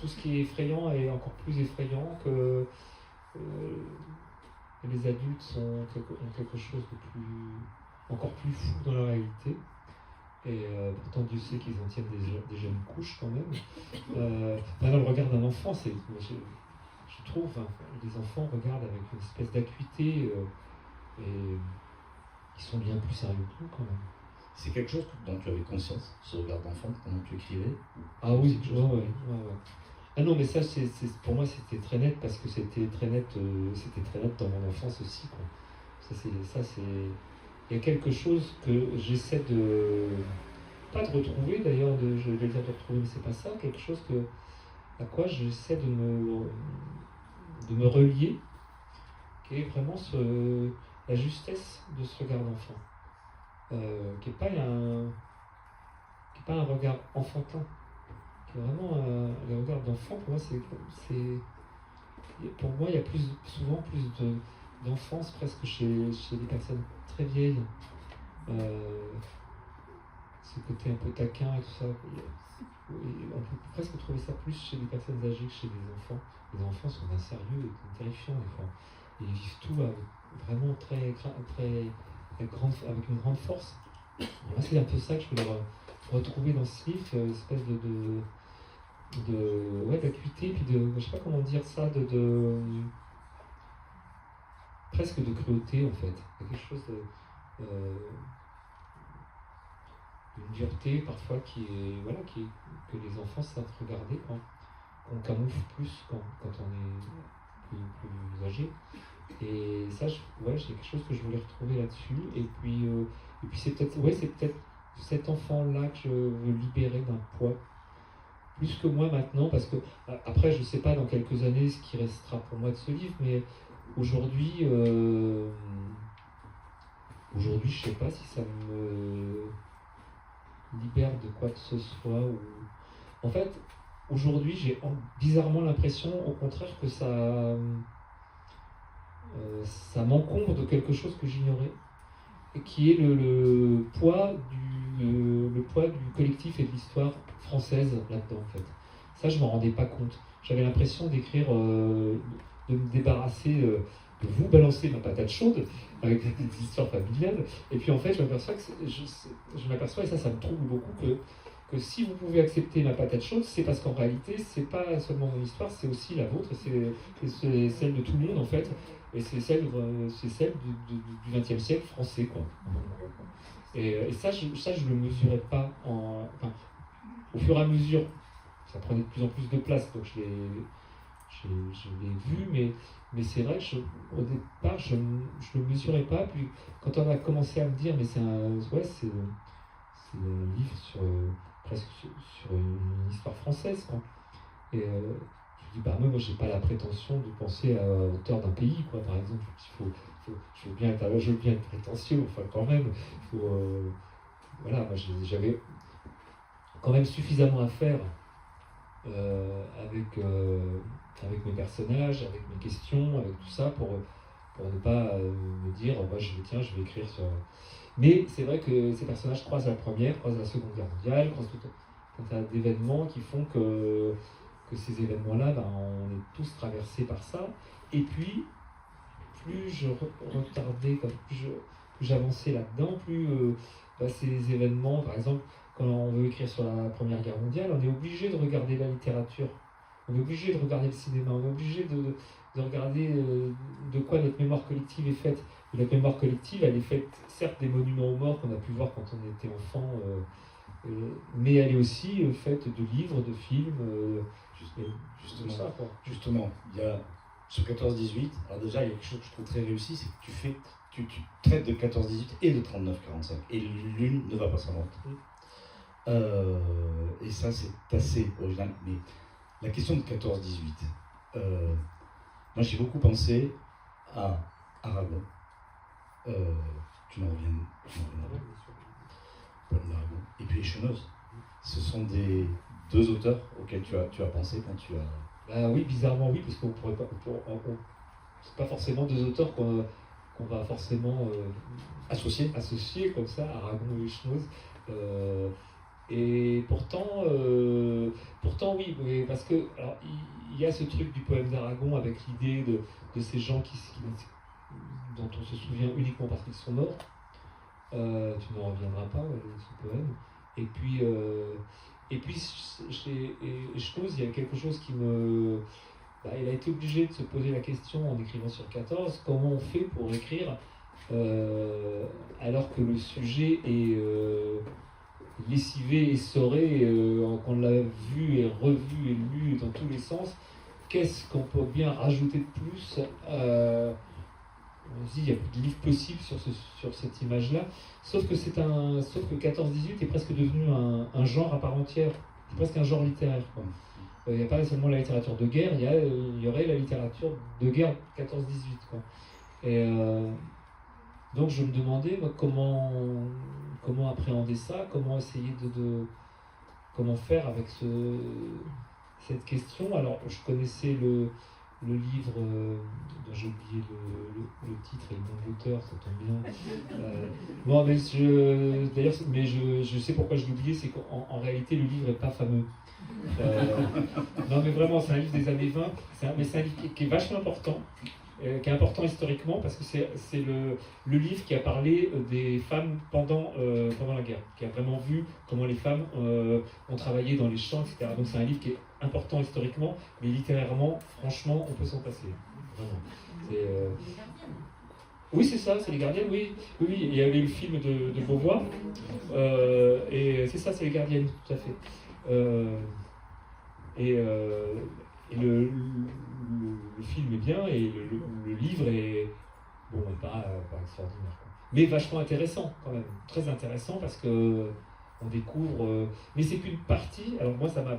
tout ce qui est effrayant est encore plus effrayant, que les adultes ont quelque chose de encore plus fou dans la réalité. Et pourtant Dieu sait qu'ils en tiennent des jeunes couches quand même. Dans le regard d'un enfant, je trouve, les enfants regardent avec une espèce d'acuité, et ils sont bien plus sérieux que nous quand même. C'est quelque chose dont tu avais conscience, ce regard d'enfant, pendant que tu écrivais? Ah oui, ouais. Ah non, mais ça, pour moi, c'était très net, parce que c'était très net dans mon enfance aussi, quoi. Il y a quelque chose que j'essaie pas de retrouver d'ailleurs, je vais dire de retrouver, mais c'est pas ça, quelque chose à quoi j'essaie de me relier, qui est vraiment la justesse de ce regard d'enfant, qui n'est pas un regard enfantin, qui est vraiment le regard d'enfant. Pour moi, il y a souvent plus d'enfance presque chez des personnes très vieilles. Ce côté un peu taquin et tout ça, on peut presque trouver ça plus chez des personnes âgées que chez des enfants. Les enfants sont d'un sérieux et terrifiant des fois. Ils vivent tout vraiment très avec une grande force. Moi, c'est un peu ça que je voulais retrouver dans ce livre, une espèce d'acuité, puis je sais pas comment dire ça, presque de cruauté en fait. Il y a quelque chose d'une dureté parfois que les enfants savent regarder, qu'on camoufle plus quand on est plus âgé. Et ça, c'est quelque chose que je voulais retrouver là-dessus. Et puis c'est peut-être cet enfant-là que je veux libérer d'un poids, plus que moi maintenant, parce que après, je ne sais pas dans quelques années ce qui restera pour moi de ce livre, mais aujourd'hui, je ne sais pas si ça me libère de quoi que ce soit. En fait, aujourd'hui, j'ai bizarrement l'impression, au contraire, que ça m'encombre de quelque chose que j'ignorais, et qui est le poids du collectif et de l'histoire française là-dedans, en fait. Ça, je ne m'en rendais pas compte. J'avais l'impression d'écrire, de me débarrasser, de vous balancer ma patate chaude avec des histoires familiales. Et puis en fait, je m'aperçois, et ça me trouble beaucoup, que si vous pouvez accepter ma patate chaude, c'est parce qu'en réalité, c'est pas seulement mon histoire, c'est aussi la vôtre, c'est celle de tout le monde en fait, et c'est celle du XXe siècle français, quoi. Et ça, je le mesurais pas au fur et à mesure, ça prenait de plus en plus de place, donc je l'ai vu, mais c'est vrai que au départ, je ne le mesurais pas. Puis quand on a commencé à me dire, mais c'est un livre presque sur une histoire française, quoi. Et je dis, bah moi, j'ai pas la prétention de penser à l'auteur d'un pays, quoi. Par exemple, je veux bien être prétentieux, enfin quand même. Voilà, moi j'avais quand même suffisamment à faire avec mes personnages, avec mes questions, avec tout ça, pour ne pas me dire, moi je vais écrire sur... Mais c'est vrai que ces personnages croisent la Première, croisent la Seconde Guerre mondiale, croisent tout un tas d'événements qui font que ces événements-là, on est tous traversés par ça. Et puis, plus je retardais, plus j'avançais là-dedans, plus ces événements, par exemple, quand on veut écrire sur la Première Guerre mondiale, on est obligé de regarder la littérature, on est obligé de regarder le cinéma, on est obligé de regarder de quoi notre mémoire collective est faite. Et notre mémoire collective, elle est faite, certes, des monuments aux morts qu'on a pu voir quand on était enfant, mais elle est aussi faite de livres, de films, justement, ça, quoi. Justement, il y a ce 14-18, alors déjà, il y a quelque chose que je trouve très réussi, c'est que tu traites de 14-18 et de 39-45, et l'une ne va pas sans l'autre. Et ça, c'est assez original. Mais la question de 14-18, moi j'ai beaucoup pensé à Aragon. Tu n'en reviens pas. Et puis les Cheneuses. Ce sont des deux auteurs auxquels tu as pensé quand tu as... Bah oui, bizarrement oui, parce qu'on pourrait pas... c'est pas forcément deux auteurs qu'on va forcément associer comme ça, Aragon et les Cheneuses. Et pourtant oui, parce que alors, il y a ce truc du poème d'Aragon avec l'idée de ces gens dont on se souvient uniquement parce qu'ils sont morts. Tu n'en reviendras pas, ce poème. Et puis chez Schnoz, il y a quelque chose qui me... il a été obligé de se poser la question en écrivant sur 14, comment on fait pour écrire alors que le sujet est lessivé, essoré, qu'on l'a vu et revu et lu dans tous les sens. Qu'est-ce qu'on peut bien rajouter de plus on se dit, il n'y a plus de livre possible sur cette image-là, sauf que 14-18 est presque devenu un genre à part entière, c'est presque un genre littéraire. Il n'y a pas seulement la littérature de guerre, il y aurait la littérature de guerre 14-18. Et donc je me demandais moi, comment appréhender ça, comment essayer comment faire avec cette question. Alors je connaissais le livre dont j'ai oublié le titre et le nom de l'auteur, ça tombe bien. Mais je sais pourquoi je l'ai oublié, c'est qu'en réalité le livre n'est pas fameux. Non mais vraiment, c'est un livre des années 20, mais c'est un livre qui est vachement important, qui est important historiquement parce que c'est le livre qui a parlé des femmes pendant la guerre, qui a vraiment vu comment les femmes ont travaillé dans les champs, etc. Donc c'est un livre qui est important historiquement, mais littérairement, franchement, on peut s'en passer. Vraiment. Oui, c'est ça, c'est Les Gardiennes, oui. Oui, il y avait le film de Beauvoir, et c'est ça, c'est Les Gardiennes, tout à fait. Et le film est bien, et le livre est pas extraordinaire, quoi. Mais vachement intéressant quand même, très intéressant parce que on découvre, mais c'est qu'une partie. Alors moi ça m'a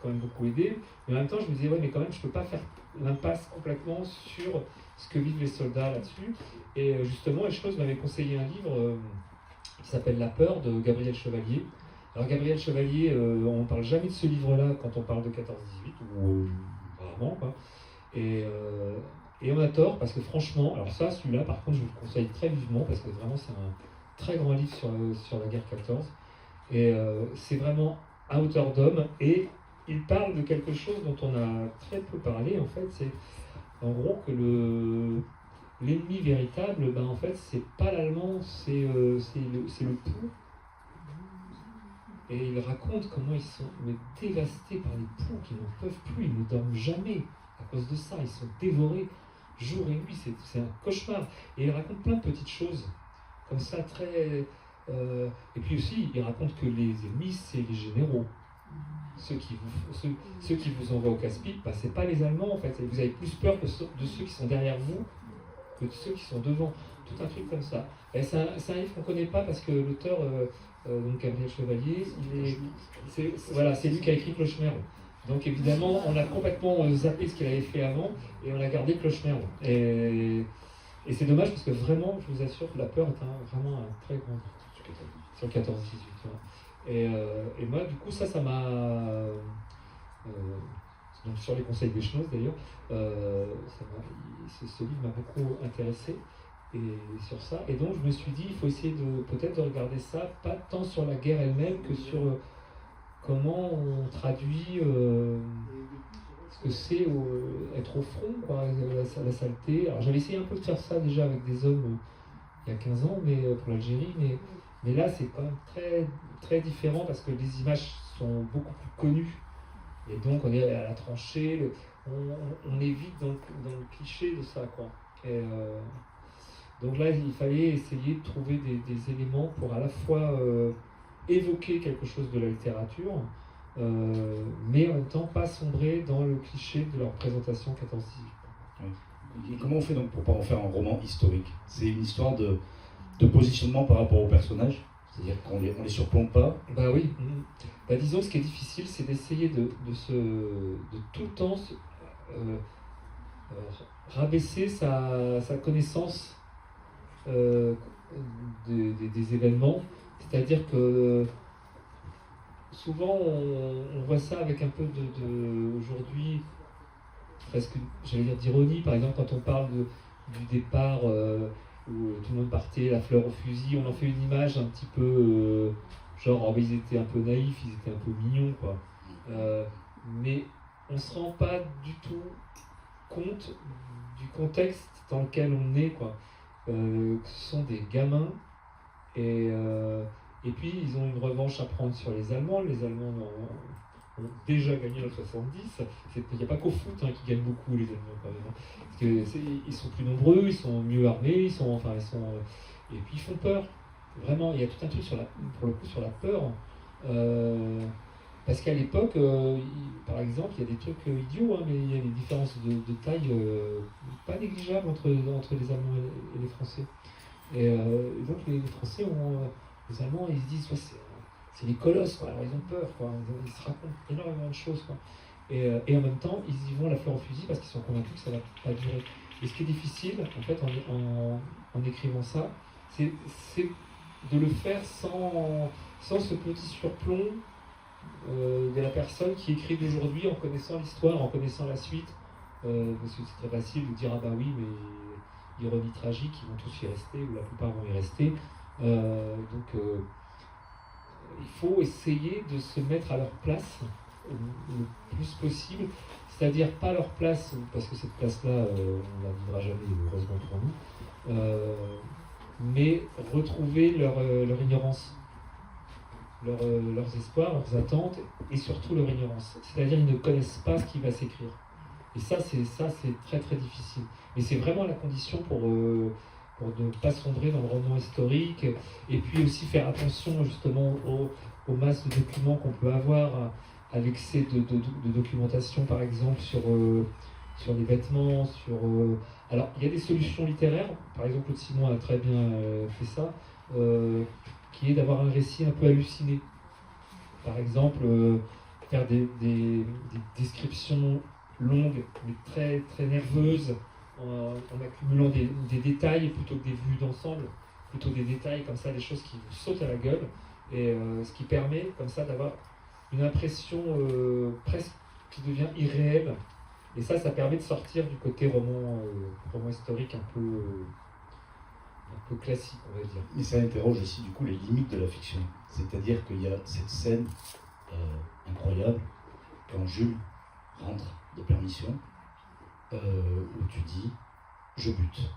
quand même beaucoup aidé, mais en même temps je me disais ouais mais quand même je peux pas faire l'impasse complètement sur ce que vivent les soldats là-dessus. Et justement Schnoz m'avait conseillé un livre qui s'appelle La peur de Gabriel Chevalier, Alors Gabriel Chevalier, on ne parle jamais de ce livre-là quand on parle de 14-18, ou rarement, quoi. Et on a tort, parce que franchement, alors ça, celui-là, par contre, je vous le conseille très vivement, parce que vraiment, c'est un très grand livre sur la guerre 14. Et c'est vraiment à hauteur d'homme, et il parle de quelque chose dont on a très peu parlé, en fait, c'est en gros que l'ennemi véritable, ben, en fait, c'est pas l'allemand, c'est le pou. Et il raconte comment ils sont dévastés par les poux, qui n'en peuvent plus, ils ne dorment jamais à cause de ça, ils sont dévorés jour et nuit, c'est un cauchemar. Et il raconte plein de petites choses, comme ça, très... et puis aussi, il raconte que les ennemis, c'est les généraux. Ceux qui vous envoient au casse-pipe, bah, c'est pas les Allemands en fait. Et vous avez plus peur de ceux qui sont derrière vous que de ceux qui sont devant. Tout un truc comme ça. Et c'est un livre qu'on ne connaît pas parce que l'auteur, donc Gabriel Chevalier, c'est lui qui a écrit Clochemerle. Donc évidemment, on a complètement zappé ce qu'il avait fait avant et on a gardé Clochemerle. Et c'est dommage parce que vraiment, je vous assure que la peur est vraiment un très grand sur 14-18. Et moi, du coup, ça m'a... donc sur les conseils des Schnoz, d'ailleurs, ce livre m'a beaucoup intéressé et sur ça. Et donc, je me suis dit, il faut essayer peut-être de regarder ça, pas tant sur la guerre elle-même que sur comment on traduit ce que c'est être au front, quoi, la saleté. Alors, j'avais essayé un peu de faire ça déjà avec des hommes il y a 15 ans mais, pour l'Algérie, mais là, c'est quand même très, très différent parce que les images sont beaucoup plus connues. Et donc, on est à la tranchée, on est vite dans le cliché de ça, quoi. Et, donc là, il fallait essayer de trouver des éléments pour à la fois évoquer quelque chose de la littérature, mais en même temps pas sombrer dans le cliché de leur présentation 14-18. Oui. Et comment on fait donc pour pas en faire un roman historique? C'est une histoire de positionnement par rapport aux personnages? C'est-à-dire qu'on les surplombe pas? Bah oui. Bah disons, ce qui est difficile, c'est d'essayer de tout le temps rabaisser sa connaissance des événements. C'est-à-dire que souvent, on voit ça avec un peu aujourd'hui, presque, j'allais dire d'ironie. Par exemple, quand on parle du départ où tout le monde partait, la fleur au fusil, on en fait une image un petit peu genre, ils étaient un peu naïfs, ils étaient un peu mignons, quoi. Mais on ne se rend pas du tout compte du contexte dans lequel on est, quoi. Ce sont des gamins et puis ils ont une revanche à prendre sur les Allemands. Les Allemands ont déjà gagné en 70. Il n'y a pas qu'au foot qui gagnent beaucoup, les Allemands, quand même. Parce que ils sont plus nombreux, ils sont mieux armés, et puis ils font peur. Vraiment, il y a tout un truc pour le coup sur la peur. Parce qu'à l'époque, par exemple, il y a des trucs idiots, mais il y a des différences de taille pas négligeables entre les Allemands et les Français. Et donc les Français les Allemands, ils se disent, c'est les colosses, quoi. Alors ils ont peur, quoi. Ils se racontent énormément de choses, quoi. Et en même temps, ils y vont la fleur au fusil parce qu'ils sont convaincus que ça va pas durer. Et ce qui est difficile, en fait, en écrivant ça, c'est de le faire sans ce petit surplomb de la personne qui écrit d'aujourd'hui en connaissant l'histoire, en connaissant la suite. Parce que c'est très facile de dire, ah bah oui, mais ironie tragique, ils vont tous y rester, ou la plupart vont y rester. Donc il faut essayer de se mettre à leur place le plus possible, c'est-à-dire pas leur place, parce que cette place-là, on ne la vivra jamais, heureusement pour nous, mais retrouver leur ignorance, leurs espoirs, leurs attentes, et surtout leur ignorance. C'est-à-dire ils ne connaissent pas ce qui va s'écrire. Et ça, c'est très très difficile. Mais c'est vraiment la condition pour ne pas sombrer dans le roman historique, et puis aussi faire attention justement aux masses de documents qu'on peut avoir, à l'excès de documentation par exemple sur les vêtements, alors il y a des solutions littéraires, par exemple Claude Simon a très bien fait ça, qui est d'avoir un récit un peu halluciné. Par exemple, faire des descriptions longues mais très, très nerveuses, en accumulant des détails plutôt que des vues d'ensemble, plutôt des détails comme ça, des choses qui vous sautent à la gueule. Et ce qui permet comme ça d'avoir une impression presque qui devient irréelle. Et ça permet de sortir du côté roman historique un peu classique, on va dire. Mais ça interroge aussi du coup les limites de la fiction. C'est-à-dire qu'il y a cette scène incroyable quand Jules rentre de permission, où tu dis je bute,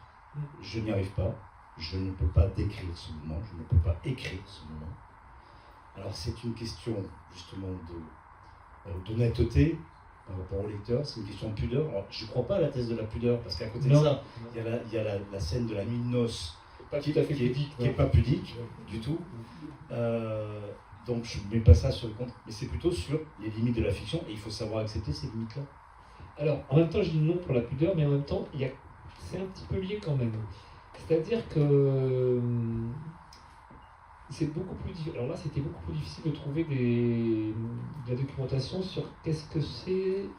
je n'y arrive pas, je ne peux pas décrire ce moment, je ne peux pas écrire ce moment. Alors c'est une question justement d'honnêteté par rapport au lecteur, c'est une question de pudeur. Alors, je ne crois pas à la thèse de la pudeur, parce qu'à côté de ça, il y a la scène de la nuit de noces qui n'est pas pudique du tout. Donc je ne mets pas ça sur le compte, mais c'est plutôt sur les limites de la fiction, et il faut savoir accepter ces limites-là. Alors, en même temps, je dis non pour la pudeur, mais en même temps, c'est un petit peu lié quand même. C'est-à-dire que c'est beaucoup plus difficile. Alors là, c'était beaucoup plus difficile de trouver de la documentation sur qu'est-ce que c'est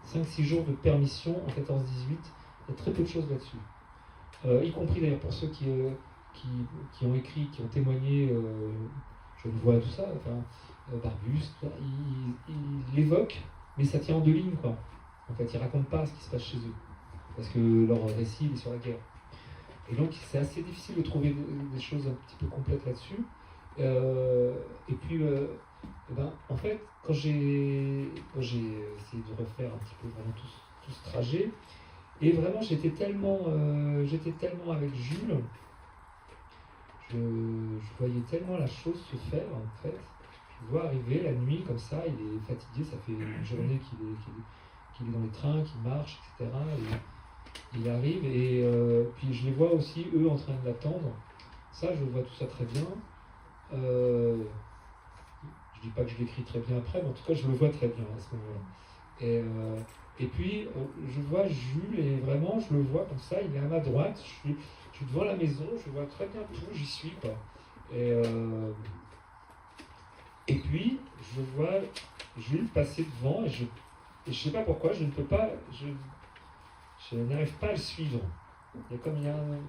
5-6 jours de permission en 14-18. Il y a très peu de choses là-dessus. Y compris d'ailleurs pour ceux qui ont écrit, qui ont témoigné, je le vois tout ça, Barbus, il l'évoque, mais ça tient en 2 lignes, quoi. En fait, ils ne racontent pas ce qui se passe chez eux, parce que leur récit est sur la guerre. Et donc, c'est assez difficile de trouver des choses un petit peu complètes là-dessus. Et puis, en fait, quand j'ai essayé de refaire un petit peu vraiment tout ce trajet, et vraiment, j'étais tellement avec Jules, je voyais tellement la chose se faire, en fait. Je le vois arriver la nuit, comme ça, il est fatigué, ça fait une journée qu'il est dans les trains, qu'il marche, etc. Et il arrive, et puis je les vois aussi, eux, en train de l'attendre. Ça, je vois tout ça très bien. Je dis pas que je l'écris très bien après, mais en tout cas, je le vois très bien à ce moment-là. Et puis, je vois Jules, et vraiment, je le vois comme ça, il est à ma droite, je suis devant la maison, je vois très bien tout, j'y suis, quoi. Et puis, je vois Jules passer devant, et je sais pas pourquoi, je n'arrive pas à le suivre. Il y a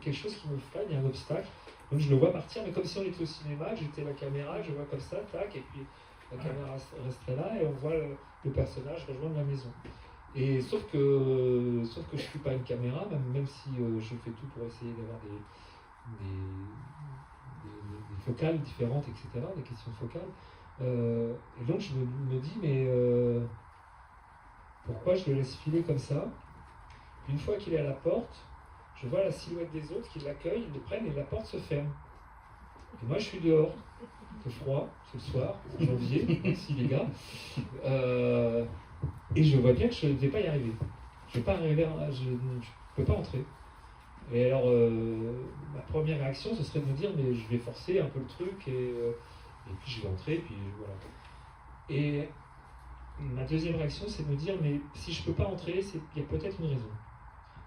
quelque chose qui me freine, il y a un obstacle. Donc je le vois partir, mais comme si on était au cinéma, j'étais la caméra, je vois comme ça, tac, et puis la caméra resterait là, et on voit le personnage rejoindre la maison. Et sauf que je ne suis pas une caméra, même si je fais tout pour essayer d'avoir des focales différentes, etc., des questions focales. Et donc je me dis, mais pourquoi je le laisse filer comme ça? Une fois qu'il est à la porte, je vois la silhouette des autres qui l'accueillent, ils le prennent et la porte se ferme. Et moi je suis dehors, c'est froid, c'est le soir, c'est janvier, merci les gars. Et je vois bien que je ne vais pas y arriver. Je ne peux pas entrer. Et alors, ma première réaction, ce serait de me dire, mais je vais forcer un peu le truc, et puis je vais entrer, puis voilà. Et ma deuxième réaction, c'est de me dire, mais si je ne peux pas entrer, il y a peut-être une raison.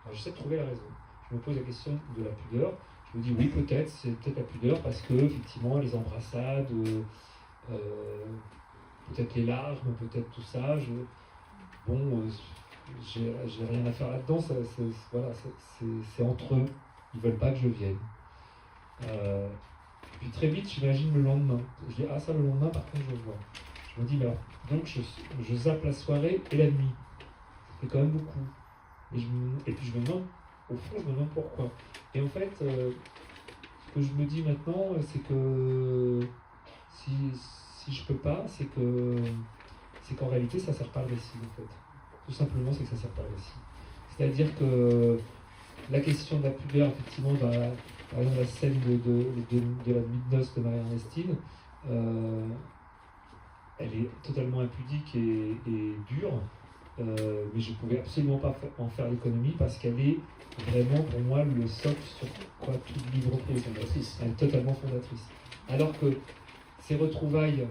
Alors j'essaie de trouver la raison. Je me pose la question de la pudeur. Je me dis, oui, peut-être, c'est peut-être la pudeur, parce que, effectivement, les embrassades, peut-être les larmes, peut-être tout ça, j'ai rien à faire là-dedans, c'est entre eux, ils veulent pas que je vienne. Puis très vite, j'imagine le lendemain. Je dis, ah ça, le lendemain, par contre, je vois. Je me dis, mais alors, donc je zappe la soirée et la nuit. Ça fait quand même beaucoup. Et puis je me demande, au fond, je me demande pourquoi. Et en fait, ce que je me dis maintenant, c'est que si je peux pas, c'est qu'en réalité, ça sert pas le récit, en fait. Tout simplement, c'est que ça sert pas le récit. C'est-à-dire que la question de la pudeur, effectivement, par exemple, la scène de la nuit de noces de Marie-Ernestine, elle est totalement impudique et dure, mais je ne pouvais absolument pas en faire l'économie parce qu'elle est vraiment, pour moi, le socle sur quoi tout le livre repose. Elle est totalement fondatrice. Alors que ces retrouvailles,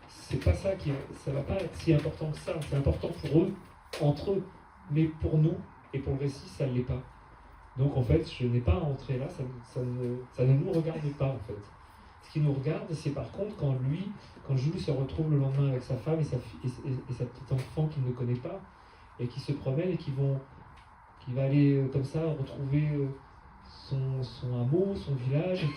c'est pas ça ça va pas être si important que ça. C'est important pour eux, entre eux, mais pour nous et pour le récit, ça ne l'est pas. Donc en fait, je n'ai pas à entrer là, ça ne nous regarde pas en fait. Ce qui nous regarde, c'est par contre quand Jules se retrouve le lendemain avec sa femme et sa petite enfant qu'il ne connaît pas, et qui se promène et qui va aller comme ça retrouver son hameau, son village, et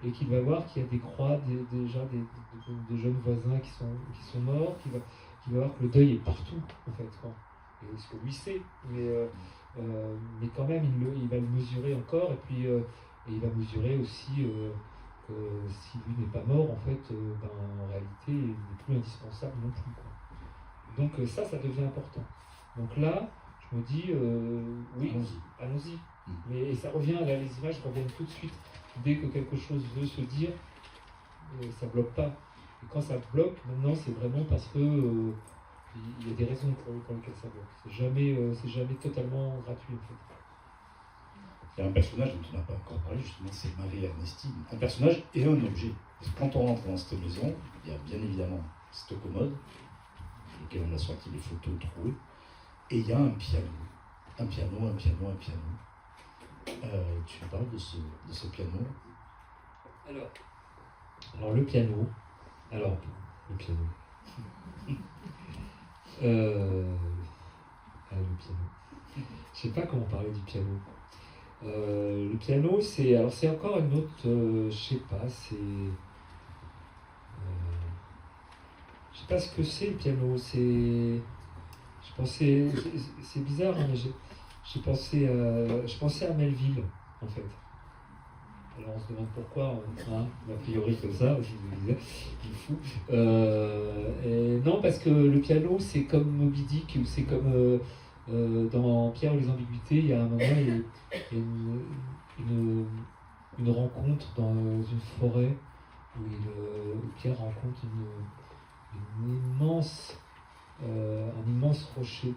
et qu'il va voir qu'il y a des croix, des jeunes voisins qui sont morts, qu'il va voir que le deuil est partout, en fait, quoi. Et ce que lui sait, mais quand même, il va le mesurer encore, et puis et il va mesurer aussi que si lui n'est pas mort, en fait, en réalité, il n'est plus indispensable non plus, quoi. Donc ça devient important. Donc là, je me dis, oui, allons-y. Mais et ça revient, là, les images reviennent tout de suite. Dès que quelque chose veut se dire, ça ne bloque pas. Et quand ça bloque, maintenant, c'est vraiment parce que il y a des raisons pour lesquelles ça bloque. C'est jamais totalement gratuit, en fait. Il y a un personnage dont on n'a pas encore parlé, justement, c'est Marie-Ernestine. Un personnage et un objet. Parce que quand on rentre dans cette maison, il y a bien évidemment cette commode, sur laquelle on a sorti les photos trouées, et il y a un piano. Un piano. Tu me parles de ce piano? Alors le piano. Le piano. Le piano. Je sais pas comment parler du piano. Le piano, c'est encore une autre, je sais pas, je sais pas ce que c'est le piano. C'est bizarre, hein, mais je pensais à Melville, en fait. Alors on se demande pourquoi, a priori comme ça, je vous disais, il est fou. Non, parce que le piano, c'est comme Moby Dick, ou c'est comme dans Pierre ou les ambiguïtés, il y a un moment, il y a une rencontre dans une forêt où Pierre rencontre un immense rocher.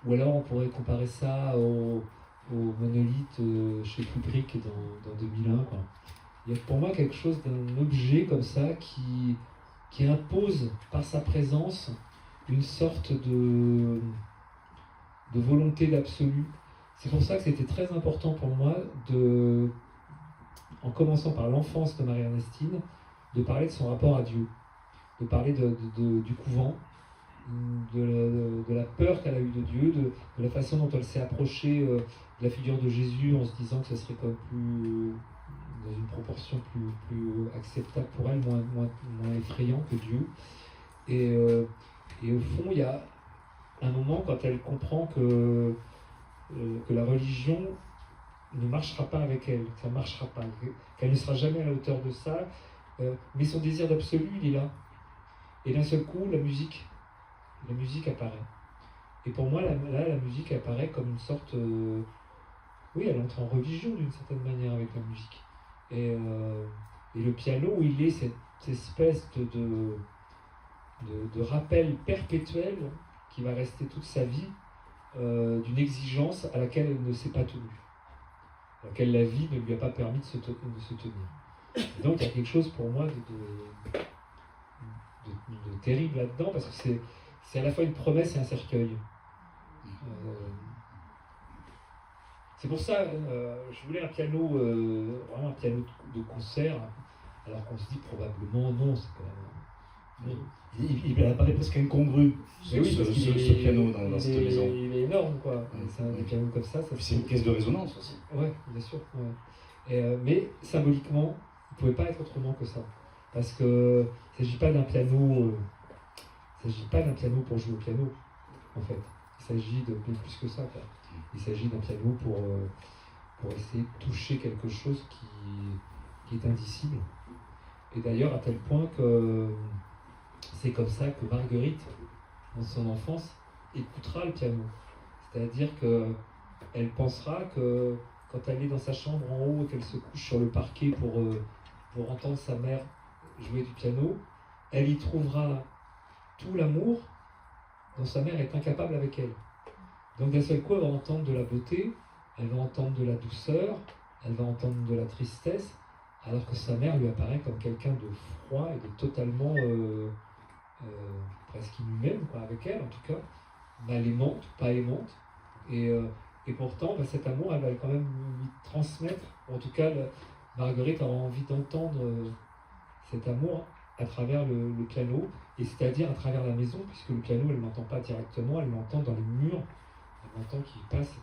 Ou alors on pourrait comparer ça au monolithe chez Kubrick dans 2001, quoi. Il y a pour moi quelque chose d'un objet comme ça qui impose par sa présence une sorte de volonté d'absolu. C'est pour ça que c'était très important pour moi, en commençant par l'enfance de Marie-Ernestine, de parler de son rapport à Dieu, de parler du couvent, de la peur qu'elle a eue de Dieu, de la façon dont elle s'est approchée de la figure de Jésus en se disant que ce serait comme plus dans une proportion plus acceptable pour elle, moins effrayant que Dieu. Et au fond, il y a un moment quand elle comprend que la religion ne marchera pas avec elle, que ça ne marchera pas, qu'elle ne sera jamais à la hauteur de ça, mais son désir d'absolu, il est là. Et d'un seul coup, la musique apparaît. Et pour moi, la musique apparaît comme une sorte... oui, elle entre en religion d'une certaine manière avec la musique. Et le piano, il est cette espèce de rappel perpétuel qui va rester toute sa vie d'une exigence à laquelle elle ne s'est pas tenue, à laquelle la vie ne lui a pas permis de se tenir. Et donc il y a quelque chose pour moi de terrible là-dedans, parce que c'est à la fois une promesse et un cercueil. C'est pour ça, je voulais un piano, vraiment un piano de concert, alors qu'on se dit probablement non, c'est quand même... Il apparaît presque incongru, ce piano dans cette maison. Il est énorme, quoi. C'est un piano comme ça. C'est une caisse de résonance aussi. Oui, bien sûr. Ouais. Mais symboliquement, il ne pouvait pas être autrement que ça. Parce qu'il ne s'agit pas d'un piano... pour jouer au piano, en fait. Il s'agit de bien plus que ça, quoi. Il s'agit d'un piano pour essayer de toucher quelque chose qui est indicible. Et d'ailleurs, à tel point que c'est comme ça que Marguerite, dans son enfance, écoutera le piano. C'est-à-dire qu'elle pensera que quand elle est dans sa chambre en haut et qu'elle se couche sur le parquet pour entendre sa mère jouer du piano, elle y trouvera tout l'amour dont sa mère est incapable avec elle. Donc d'un seul coup, elle va entendre de la beauté, elle va entendre de la douceur, elle va entendre de la tristesse, alors que sa mère lui apparaît comme quelqu'un de froid et de totalement presque inhumaine, quoi, avec elle en tout cas, mal aimante, pas aimante. Et pourtant, cet amour, elle va quand même lui transmettre, en tout cas, Marguerite aura envie d'entendre cet amour à travers le piano, et c'est-à-dire à travers la maison, puisque le piano, elle ne l'entend pas directement, elle l'entend dans les murs, elle l'entend qui passe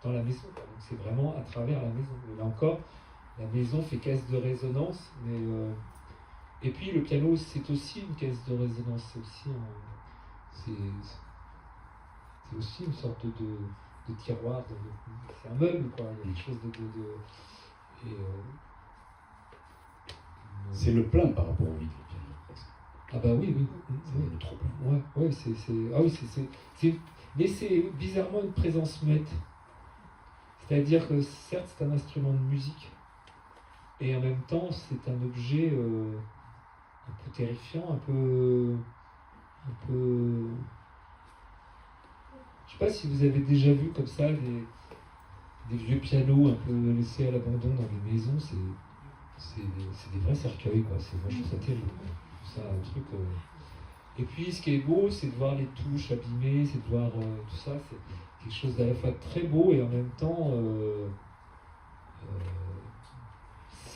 dans la maison. Donc c'est vraiment à travers la maison. Et là encore, la maison fait caisse de résonance, mais et puis le piano c'est aussi une caisse de résonance, c'est aussi une sorte de tiroir, c'est un meuble quoi, il y a quelque chose et, c'est le plein par rapport au vide, le piano, presque. ah bah oui, oui. C'est le trop plein. Ouais, ah oui, mais c'est bizarrement une présence muette. C'est-à-dire que certes c'est un instrument de musique, et en même temps c'est un objet un peu terrifiant, un peu. Je sais pas si vous avez déjà vu comme ça des vieux pianos un peu laissés à l'abandon dans des maisons, c'est des vrais cercueils quoi. Moi je trouve ça terrible. Je trouve ça un truc. Et puis ce qui est beau, c'est de voir les touches abîmées, c'est de voir tout ça. C'est quelque chose d'à la fois très beau et en même temps.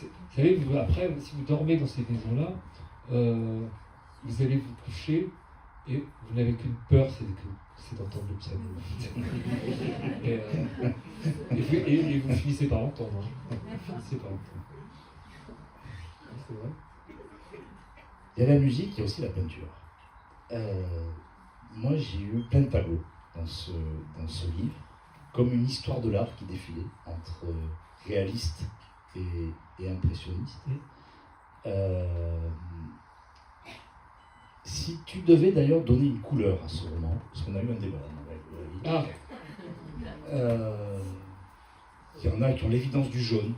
Vous savez, après, si vous dormez dans ces maisons-là, vous allez vous coucher et vous n'avez qu'une peur, c'est d'entendre le piano. et vous finissez par l'entendre. Hein. Vous finissez par l'entendre. C'est vrai. Il y a la musique, il y a aussi la peinture. Moi, j'ai eu plein de tableaux dans ce livre, comme une histoire de l'art qui défilait entre réaliste et impressionniste. Si tu devais d'ailleurs donner une couleur à ce roman, parce qu'on a eu un débat avec il y en a qui ont l'évidence du jaune,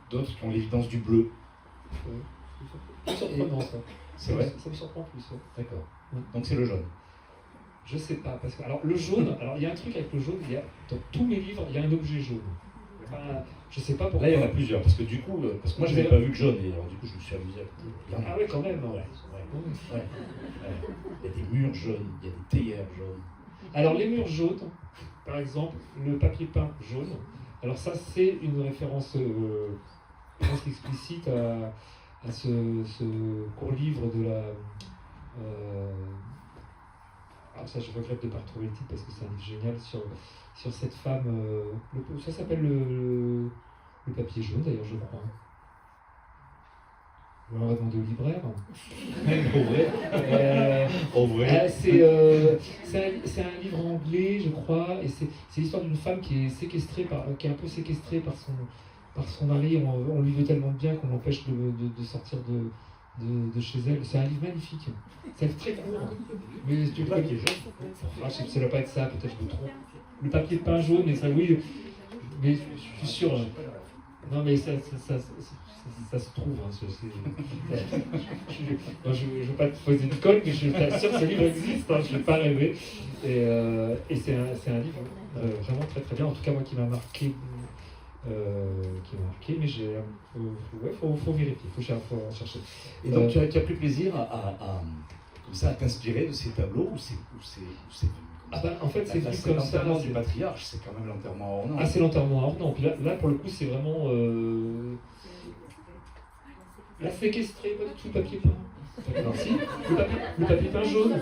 d'autres qui ont l'évidence du bleu. C'est surprenant ça. C'est vrai. Ça me surprend plus. Ouais. D'accord. Donc c'est le jaune. Je sais pas, parce que alors le jaune, alors il y a un truc avec le jaune, dans tous mes livres, il y a un objet jaune. Enfin, je sais pas pourquoi. Là il y en a plusieurs, parce que du coup, parce que moi je n'avais pas vu le jaune, et alors du coup je me suis amusé à côté. Ah oui, quand même. Ouais. Il y a des murs jaunes, il y a des théières jaunes. Alors les murs jaunes, par exemple, le papier peint jaune, alors ça c'est une référence presque explicite à ce court livre de la... alors ça je regrette de ne pas retrouver le titre parce que c'est un livre génial sur cette femme, ça s'appelle le papier jaune d'ailleurs je crois. On va demander au libraire. Au vrai. C'est un livre anglais, je crois, et c'est l'histoire d'une femme qui est séquestrée qui est un peu séquestrée par son mari. On lui veut tellement de bien qu'on l'empêche de sortir de chez elle. C'est un livre magnifique. C'est un livre très court. Mais tu vois qui est jaune. Ça ne doit pas être ça, peut-être je me trompe. Le papier peint jaune, mais ça, oui. Mais je suis sûr. Non, mais ça se trouve. Je ne veux pas te poser de colle, mais je t'assure que ce livre existe. Je ne vais pas rêver. Et c'est un livre vraiment très très bien. En tout cas, moi qui m'a marqué. Mais faut vérifier, faut chercher. Et donc tu as pris plaisir comme ça, à t'inspirer de ces tableaux ou c'est en fait, c'est venu comme ça. L'enterrement du patriarche, c'est quand même l'enterrement à Ornans. Ah, c'est l'enterrement à Ornans. Puis là, pour le coup, c'est vraiment la séquestrée, pas du tout le papier peint. Non, si, le papier peint jaune.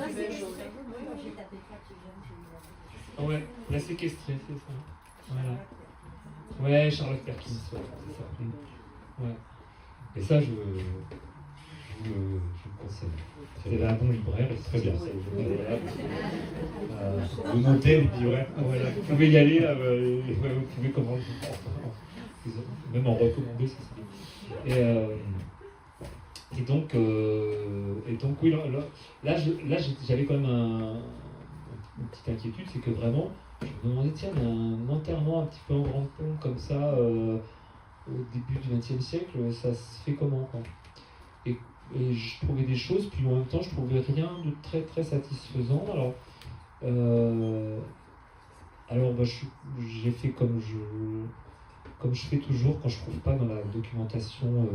Ouais, la séquestrée, c'est ça. Voilà. Ouais, Charlotte Perkins, ouais, c'est ça. Ouais. Et ça, je le conseille. C'est un bon libraire, c'est très bien. Vous notez le libraire. Voilà, vous pouvez y aller, vous pouvez commander. Même en recommander, c'est ça. Et donc oui, là j'avais quand même une petite inquiétude, c'est que vraiment, je me demandais, tiens, un enterrement un petit peu en grande pompe comme ça, au début du XXe siècle, ça se fait comment quoi. Et je trouvais des choses, puis en même temps, je trouvais rien de très très satisfaisant. Alors j'ai fait comme je fais toujours quand je trouve pas dans la documentation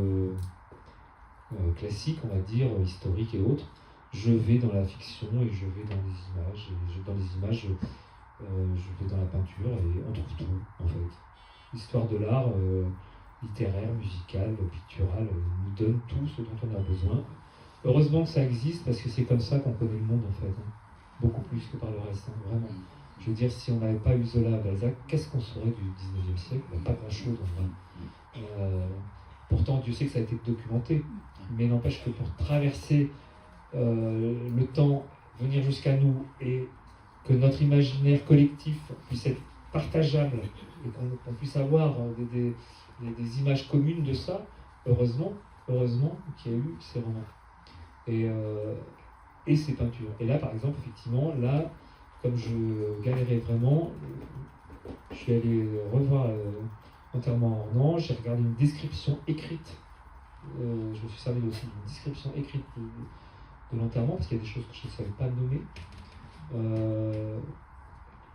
classique, on va dire, historique et autres. Je vais dans la fiction et je vais dans les images. Et dans les images, je vais dans la peinture et on trouve tout, en fait. L'histoire de l'art littéraire, musical, pictural nous donne tout ce dont on a besoin. Heureusement que ça existe parce que c'est comme ça qu'on connaît le monde, en fait. Beaucoup plus que par le reste, vraiment. Je veux dire, si on n'avait pas eu Zola à Balzac, qu'est-ce qu'on saurait du 19e siècle? Pas grand-chose en vrai. Pourtant, Dieu sait que ça a été documenté, mais n'empêche que pour traverser le temps, venir jusqu'à nous, et que notre imaginaire collectif puisse être partageable, et qu'on puisse avoir des images communes de ça, heureusement qu'il y a eu ces romans. Et ces peintures. Et là, par exemple, effectivement, là, comme je galérais vraiment, je suis allé revoir Enterrement en Ange, j'ai regardé une description écrite. Je me suis servi aussi d'une description écrite de l'enterrement, parce qu'il y a des choses que je ne savais pas nommer.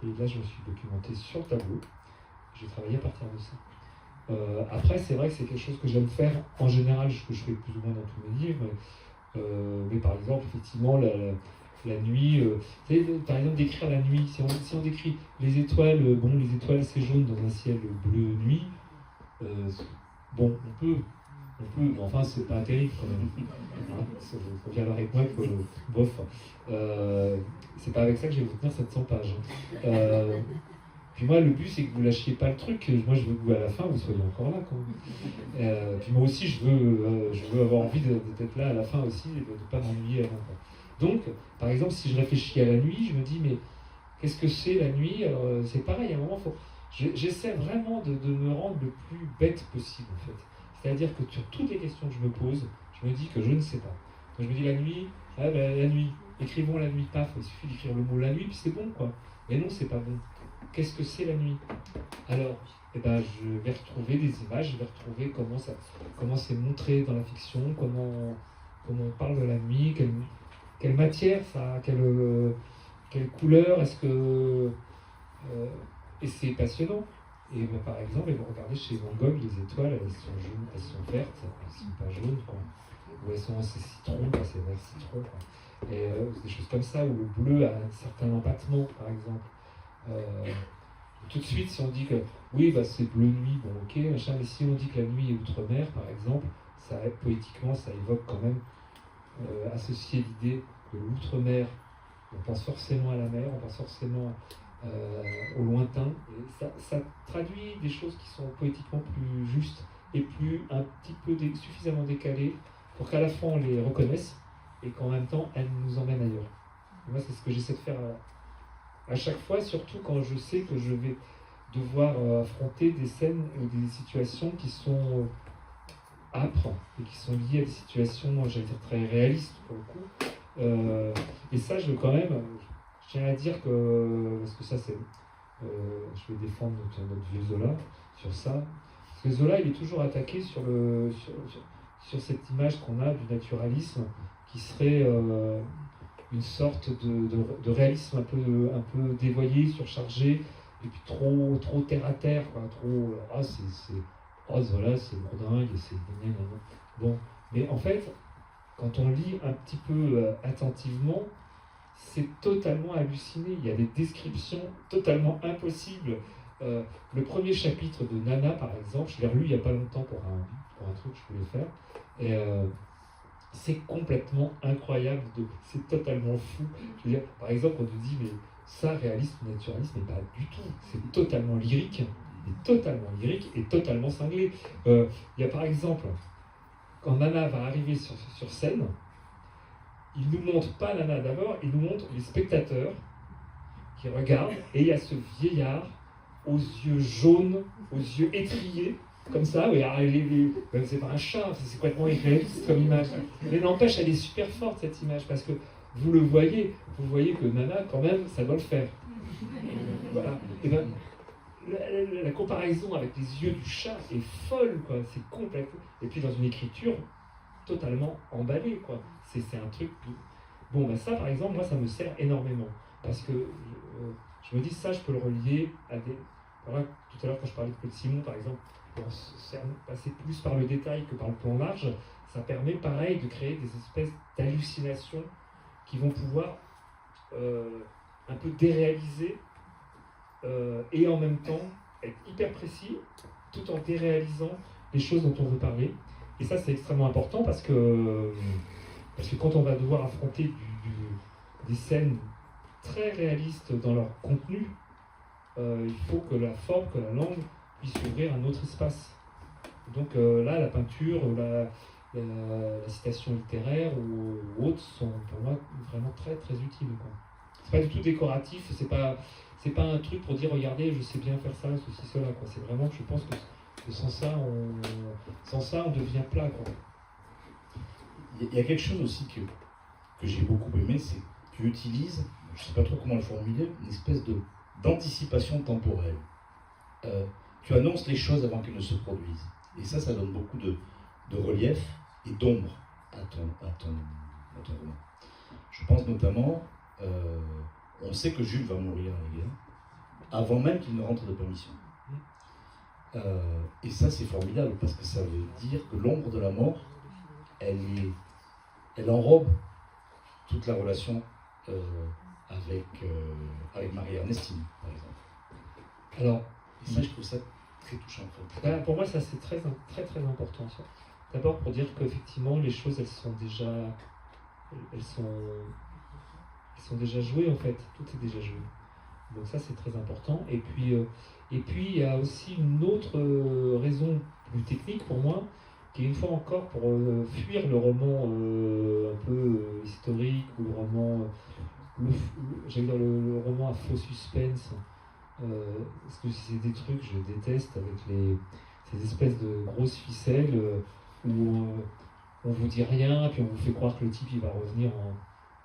Et là, je me suis documenté sur le tableau. J'ai travaillé à partir de ça. Après, c'est vrai que c'est quelque chose que j'aime faire en général, ce que je fais plus ou moins dans tous mes livres. Mais par exemple, effectivement, la nuit, par exemple, décrire la nuit, si on décrit les étoiles, les étoiles c'est jaune dans un ciel bleu nuit, on peut, mais enfin, c'est pas terrible quand même. Hein, faut bien avec moi que, bof, c'est pas avec ça que je vais vous tenir 700 pages. Puis moi, le but, c'est que vous lâchiez pas le truc. Moi, je veux que vous, à la fin, vous soyez encore là, quand même. Puis moi aussi, je veux avoir envie d'être là à la fin aussi, et de ne pas m'ennuyer avant. Donc, par exemple, si je réfléchis à la nuit, je me dis, mais qu'est-ce que c'est la nuit? Alors, c'est pareil, à un moment, j'essaie vraiment de me rendre le plus bête possible, en fait. C'est-à-dire que sur toutes les questions que je me pose, je me dis que je ne sais pas. Donc, je me dis, la nuit, la nuit, écrivons la nuit, paf, il suffit d'écrire le mot la nuit, puis c'est bon, quoi. Mais non, c'est pas bon. Qu'est-ce que c'est la nuit? Alors, je vais retrouver des images, je vais retrouver comment c'est montré dans la fiction, comment on parle de la nuit, quelle matière ça a, quelle couleur, est-ce que... et c'est passionnant. Et par exemple, vous regardez chez Van Gogh, les étoiles, elles sont jaunes, elles sont vertes, elles sont pas jaunes, quoi. Ou elles sont assez citron, c'est vert citron, quoi. Et des choses comme ça, où le bleu a un certain empattement, par exemple. Tout de suite, si on dit que oui, c'est bleu nuit, bon ok, machin, mais si on dit que la nuit est outre-mer, par exemple, poétiquement, ça évoque quand même associer l'idée de l'outre-mer. On pense forcément à la mer, on pense forcément au lointain, et ça traduit des choses qui sont poétiquement plus justes et plus un petit peu suffisamment décalées pour qu'à la fois on les reconnaisse et qu'en même temps elles nous emmènent ailleurs. Et moi, c'est ce que j'essaie de faire à chaque fois, surtout quand je sais que je vais devoir affronter des scènes ou des situations qui sont âpres et qui sont liées à des situations, j'allais dire, très réalistes pour le coup. Et ça, je tiens à dire que, parce que ça c'est, je vais défendre notre vieux Zola sur ça, parce que Zola il est toujours attaqué sur cette image qu'on a du naturalisme qui serait une sorte de réalisme un peu dévoyé, surchargé, et puis trop terre à terre, quoi, trop Zola c'est lourdingue, c'est bon. Mais en fait, quand on lit un petit peu attentivement, c'est totalement halluciné. Il y a des descriptions totalement impossibles. Le premier chapitre de Nana, par exemple, je l'ai relu il n'y a pas longtemps pour un truc que je voulais faire. Et c'est complètement incroyable, c'est totalement fou. Je veux dire, par exemple, on nous dit, mais ça, réalisme, naturalisme, mais pas du tout. C'est totalement lyrique, et totalement cinglé. Il y a par exemple, quand Nana va arriver sur scène, il ne nous montre pas Nana d'abord, il nous montre les spectateurs qui regardent, et il y a ce vieillard aux yeux jaunes, aux yeux étriés, comme ça, oui, c'est pas un chat, c'est complètement irréaliste comme image. Mais n'empêche, elle est super forte cette image, parce que vous voyez que Nana, quand même, ça doit le faire. Voilà. Et la comparaison avec les yeux du chat est folle, quoi. C'est complètement. Et puis dans une écriture totalement emballée, quoi. C'est un truc. Bon, ça, par exemple, moi, ça me sert énormément, parce que je me dis ça, je peux le relier à des. Voilà, tout à l'heure, quand je parlais de Claude Simon, par exemple. Pour passer plus par le détail que par le plan large, ça permet pareil de créer des espèces d'hallucinations qui vont pouvoir un peu déréaliser et en même temps être hyper précis tout en déréalisant les choses dont on veut parler. Et ça, c'est extrêmement important parce que quand on va devoir affronter des scènes très réalistes dans leur contenu, il faut que la forme, que la langue puisse ouvrir un autre espace. Donc là, la peinture, la citation littéraire ou autres sont pour moi vraiment très très utiles, quoi. C'est pas du tout décoratif, c'est pas un truc pour dire regardez je sais bien faire ça, ceci, cela, quoi. C'est vraiment que je pense que sans ça on devient plat, quoi. Il y a quelque chose aussi que j'ai beaucoup aimé, c'est que tu utilises, je sais pas trop comment le formuler, une espèce d'anticipation temporelle. Tu annonces les choses avant qu'elles ne se produisent. Et ça donne beaucoup de relief et d'ombre à ton roman. Je pense notamment, on sait que Jules va mourir à la guerre, avant même qu'il ne rentre de permission. Et ça c'est formidable, parce que ça veut dire que l'ombre de la mort, elle enrobe toute la relation avec Marie-Ernestine, par exemple. Alors, et ça, je trouve ça très touchant. En fait. Pour moi, ça c'est très très très important. Ça. D'abord pour dire qu'effectivement les choses elles sont déjà jouées, en fait. Tout est déjà joué. Donc ça c'est très important. Et puis il y a aussi une autre raison plus technique pour moi, qui est une fois encore pour fuir le roman un peu historique, ou le roman le roman à faux suspense, parce que c'est des trucs que je déteste, avec ces espèces de grosses ficelles où on vous dit rien, puis on vous fait croire que le type il va revenir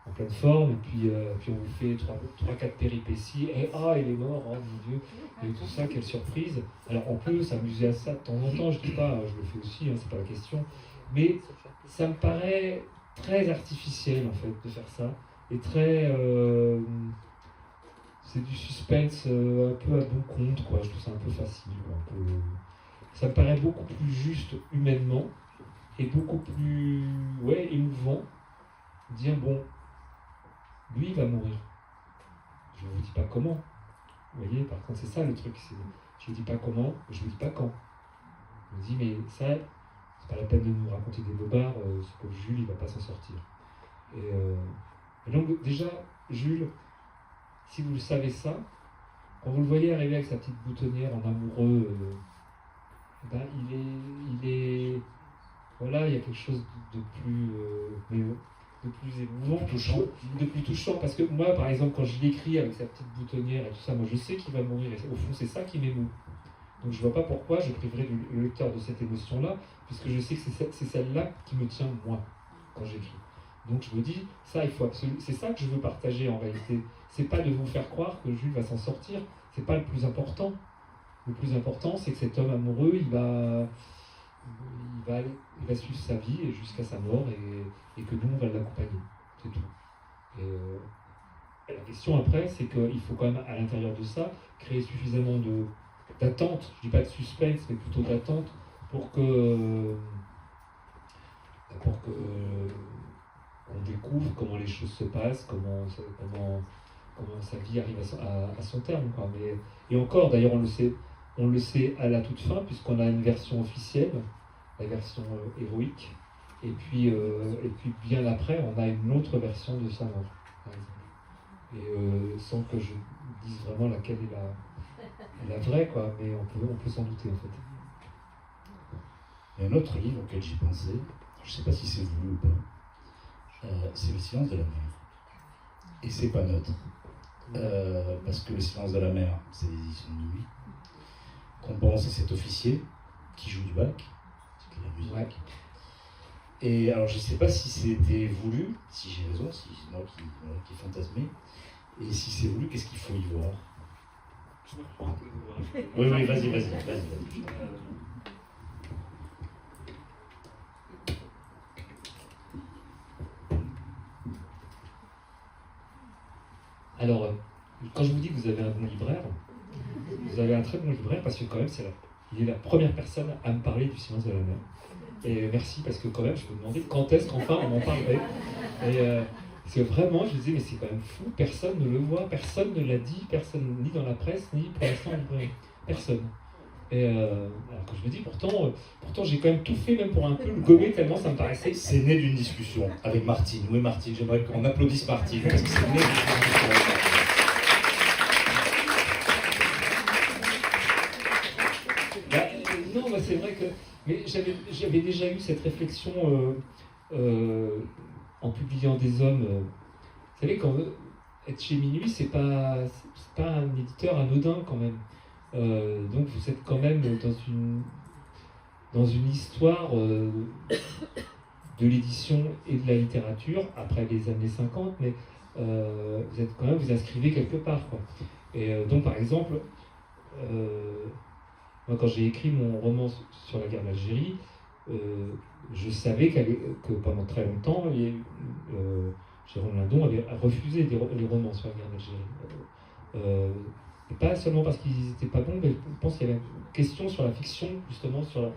en pleine forme, et puis on vous fait 3-4 péripéties, et il est mort, oh mon Dieu, et tout ça, quelle surprise. Alors on peut s'amuser à ça de temps en temps, je dis pas, je le fais aussi, c'est pas la question, mais ça me paraît très artificiel en fait de faire ça, et très... c'est du suspense un peu à bon compte, quoi. Je trouve ça un peu facile, quoi. Ça me paraît beaucoup plus juste humainement, et beaucoup plus émouvant, dire bon, lui il va mourir. Je ne vous dis pas comment. Vous voyez, par contre c'est ça le truc, je ne dis pas comment, je ne vous dis pas quand. Je me dis mais ça, c'est pas la peine de nous raconter des bobards, ce que Jules il va pas s'en sortir. Et donc déjà, Jules, si vous le savez ça, quand vous le voyez arriver avec sa petite boutonnière en amoureux, il est voilà, il y a quelque chose de plus émouvant, de plus touchant, parce que moi, par exemple, quand je l'écris avec sa petite boutonnière et tout ça, moi je sais qu'il va mourir, et au fond c'est ça qui m'émeut. Donc je vois pas pourquoi je priverais le lecteur de cette émotion-là, puisque je sais que c'est celle-là qui me tient moi quand j'écris. Donc je me dis, ça il faut absolument, c'est ça que je veux partager en réalité. C'est pas de vous faire croire que Jules va s'en sortir, c'est pas le plus important. Le plus important, c'est que cet homme amoureux, il va suivre sa vie et jusqu'à sa mort, et que nous on va l'accompagner, c'est tout. Et la question après, c'est qu'il faut quand même à l'intérieur de ça créer suffisamment d'attente, je dis pas de suspense, mais plutôt d'attente, pour que on découvre comment les choses se passent, comment sa vie arrive à son terme, quoi. Et encore, d'ailleurs, on le sait à la toute fin, puisqu'on a une version officielle, la version héroïque, et puis bien après, on a une autre version de sa mort, par exemple. Et sans que je dise vraiment laquelle est la vraie, quoi, mais on peut s'en douter, en fait. Il y a un autre livre auquel j'ai pensé, je ne sais pas si c'est voulu ou pas, c'est Le silence de la mer. Et c'est pas neutre. Parce que Le silence de la mer, c'est les éditions de Nuit, qu'on pense à cet officier qui joue du bac, qui est la musique. Ouais. Et alors je ne sais pas si c'était voulu, si j'ai raison, si c'est moi qui fantasmé, et si c'est voulu, qu'est-ce qu'il faut y voir? Oui, vas-y. Alors, quand je vous dis que vous avez un bon libraire, vous avez un très bon libraire, parce que quand même, il est la première personne à me parler du silence de la mer. Et merci, parce que quand même, je me demandais quand est-ce qu'enfin on m'en parlerait. Parce que vraiment, je me disais, mais c'est quand même fou, personne ne le voit, personne ne l'a dit, personne, ni dans la presse, ni pour l'instant en librairie. Personne. Alors que je me dis, pourtant j'ai quand même tout fait, même pour un peu le gommer, tellement ça me paraissait... C'est né d'une discussion avec Martine. Oui, Martine, j'aimerais qu'on applaudisse Martine, parce que c'est né d'une discussion. c'est vrai que... Mais j'avais déjà eu cette réflexion en publiant des hommes. Vous savez, quand être chez Minuit, c'est pas un éditeur anodin quand même. Donc vous êtes quand même dans une histoire de l'édition et de la littérature, après les années 50, mais vous êtes quand même, vous inscrivez quelque part, quoi. Et donc par exemple, moi quand j'ai écrit mon roman sur la guerre d'Algérie, je savais que pendant très longtemps, Jérôme Lindon avait refusé les romans sur la guerre d'Algérie. Et pas seulement parce qu'ils n'étaient pas bons, mais je pense qu'il y avait une question sur la fiction, justement, sur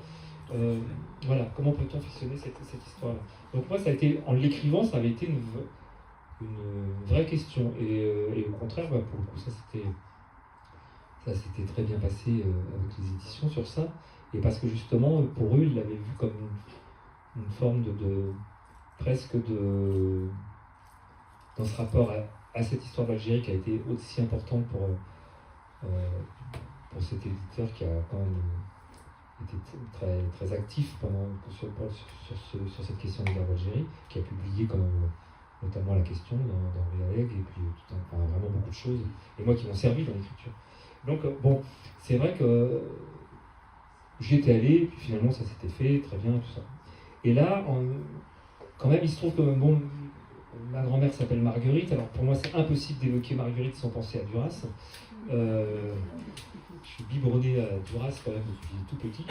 voilà, comment peut-on fictionner cette histoire-là. Donc moi, ça a été, en l'écrivant, ça avait été une vraie question. Et au contraire, pour le coup, ça s'était très bien passé avec les éditions sur ça. Et parce que justement, pour eux, ils l'avaient vu comme une forme presque dans ce rapport à cette histoire d'Algérie qui a été aussi importante pour cet éditeur qui a quand même été très, très actif sur cette question de la guerre d'Algérie, qui a publié quand même notamment La Question dans Réaleg, et puis vraiment beaucoup de choses, et moi qui m'ont servi dans l'écriture. Donc bon, c'est vrai que j'y étais allé, et puis finalement ça s'était fait, très bien, tout ça. Et là, quand même, il se trouve que bon, ma grand-mère s'appelle Marguerite, alors pour moi c'est impossible d'évoquer Marguerite sans penser à Duras. Je suis biberonné à Duras quand même depuis tout petit.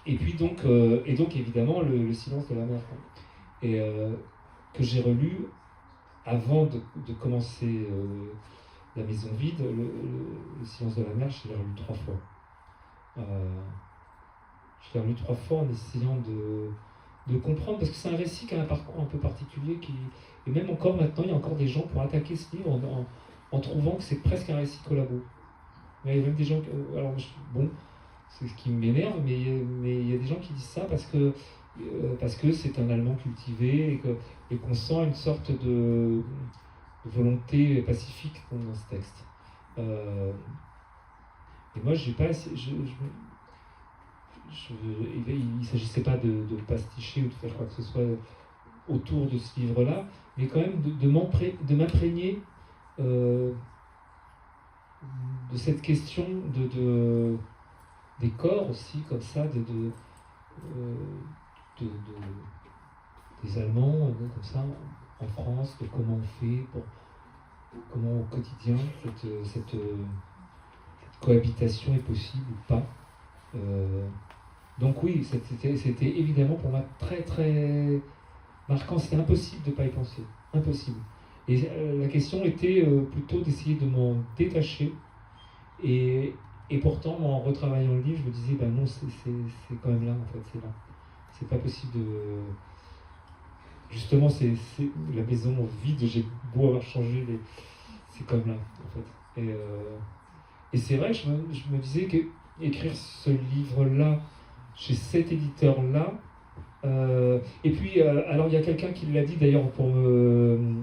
Et puis donc évidemment le silence de la mer. Et que j'ai relu avant de commencer La Maison Vide, le silence de la mer, je l'ai relu 3 fois. Je l'ai relu 3 fois en essayant de comprendre, parce que c'est un récit qui a un parcours un peu particulier, et même encore maintenant, il y a encore des gens pour attaquer ce livre en trouvant que c'est presque un récit collabo. Il y a même des gens, alors bon, c'est ce qui m'énerve, mais il y a des gens qui disent ça parce que c'est un Allemand cultivé et qu'on sent une sorte de volonté pacifique dans ce texte. Et moi, j'ai pas, il ne s'agissait pas de pasticher ou de faire quoi que ce soit autour de ce livre-là, mais quand même de m'imprégner de cette question des corps aussi, comme ça, des Allemands, comme ça, en France, de comment on fait, comment au quotidien cette cohabitation est possible ou pas. Donc oui, c'était évidemment pour moi très très marquant, c'était impossible de ne pas y penser, impossible. Et la question était plutôt d'essayer de m'en détacher, et pourtant en retravaillant le livre, je me disais, ben non, c'est quand même là, en fait, c'est là. C'est pas possible de... Justement, c'est la maison vide, j'ai beau avoir changé, c'est comme là, en fait. Et c'est vrai que je me disais qu'écrire ce livre-là, chez cet éditeur-là, et puis, alors il y a quelqu'un qui l'a dit d'ailleurs pour me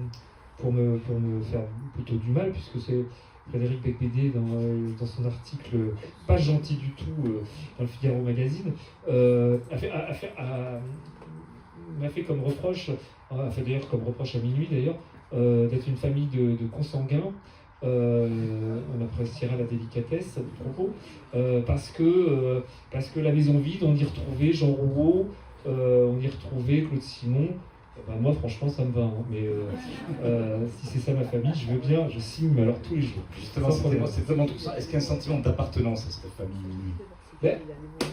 faire plutôt du mal, puisque c'est Frédéric Becbédé dans son article, pas gentil du tout, dans le Figaro Magazine, m'a fait comme reproche, a fait d'ailleurs comme reproche à Minuit d'ailleurs, d'être une famille de consanguins. On appréciera la délicatesse du propos, parce que La Maison Vide, on y retrouvait Jean Rouault, on y retrouvait Claude Simon. Ben moi franchement ça me va, hein. Mais si c'est ça ma famille, je veux bien, je signe, mais alors tous les jours. Justement, c'est vraiment tout ça. Est-ce qu'il y a un sentiment d'appartenance à cette famille? Ben,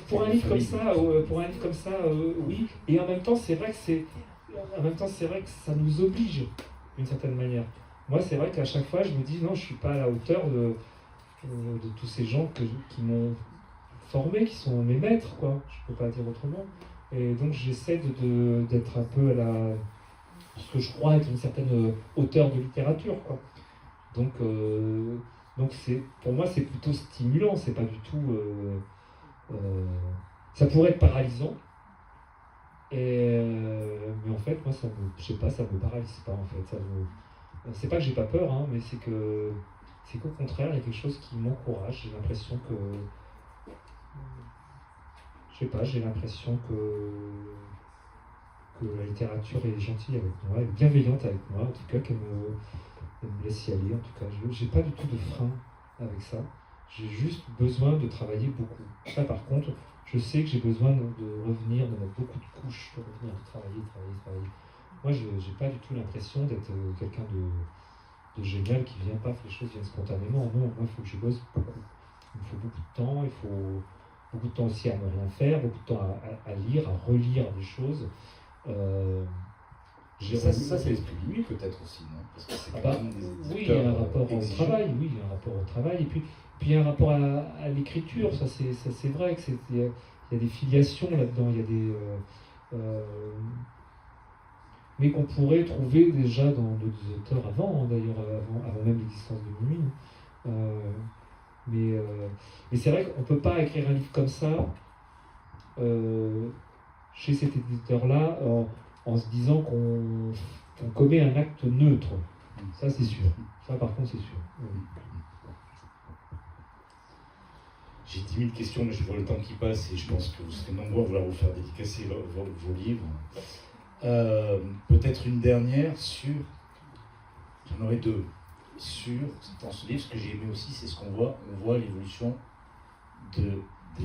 pour un livre comme ça, oui. Et en même temps, c'est vrai que ça nous oblige d'une certaine manière. Moi, c'est vrai qu'à chaque fois, je me dis non, je suis pas à la hauteur de tous ces gens qui m'ont formé, qui sont mes maîtres, quoi. Je peux pas dire autrement. Et donc, j'essaie d'être un peu ce que je crois être une certaine hauteur de littérature, quoi. Donc pour moi, c'est plutôt stimulant. C'est pas du tout. Ça pourrait être paralysant. Mais en fait, moi, je sais pas, ça me paralyse pas, en fait. C'est pas que j'ai pas peur, hein, mais c'est que c'est qu'au contraire, il y a quelque chose qui m'encourage. J'ai l'impression que, je sais pas, j'ai l'impression que la littérature est gentille avec moi, elle est bienveillante avec moi, en tout cas elle me laisse y aller. En tout cas, je n'ai pas du tout de frein avec ça. J'ai juste besoin de travailler beaucoup. Ça, par contre, je sais que j'ai besoin de revenir, de mettre beaucoup de couches, de revenir, de travailler. Moi, je n'ai pas du tout l'impression d'être quelqu'un de génial qui vient, paf, les choses viennent spontanément. Non, moi, il faut que je bosse beaucoup. Il me faut beaucoup de temps, il faut beaucoup de temps aussi à ne rien faire, beaucoup de temps à lire, à relire des choses. Ça c'est l'esprit de nuit peut-être aussi, non? Parce que c'est oui, il y a un rapport au travail, oui, il y a un rapport au travail, et puis il y a un rapport à l'écriture, ça c'est vrai que il y a des filiations là-dedans, il y a des mais qu'on pourrait trouver déjà dans d'autres auteurs avant, d'ailleurs, avant même l'existence de Minuit. Mais c'est vrai qu'on ne peut pas écrire un livre comme ça chez cet éditeur-là en se disant qu'on commet un acte neutre. Ça, c'est sûr. Ça, par contre, c'est sûr. Oui. J'ai 10 000 questions, mais je vois le temps qui passe et je pense que vous serez nombreux à vouloir vous faire dédicacer vos livres. Peut-être une dernière sur... J'en aurais deux. Dans ce livre, ce que j'ai aimé aussi, c'est ce qu'on voit. On voit l'évolution des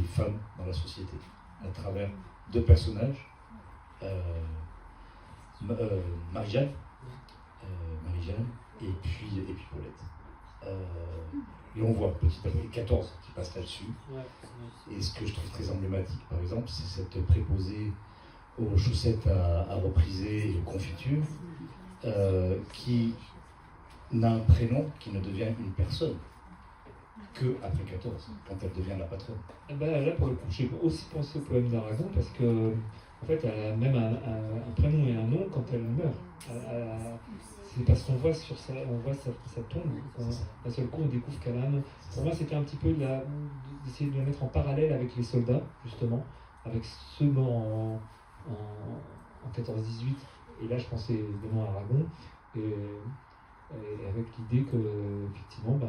femmes dans la société à travers deux personnages. Marie-Jeanne et puis Paulette. Et on voit petit à petit 14 qui passe là-dessus. Et ce que je trouve très emblématique, par exemple, c'est cette préposée aux chaussettes à repriser et aux confitures qui n'a un prénom qui ne devient une personne que après 14, quand elle devient la patronne. Là, pour le coup, j'ai aussi pensé au poème d'Aragon parce que en fait, elle a même un prénom et un nom quand elle meurt. C'est parce qu'on voit sa tombe, d'un seul coup on découvre qu'elle a un nom. Pour moi, c'était un petit peu d'essayer de la mettre en parallèle avec les soldats, justement, avec ceux morts en 14-18. Et là, je pensais évidemment à Aragon, et avec l'idée que, effectivement, il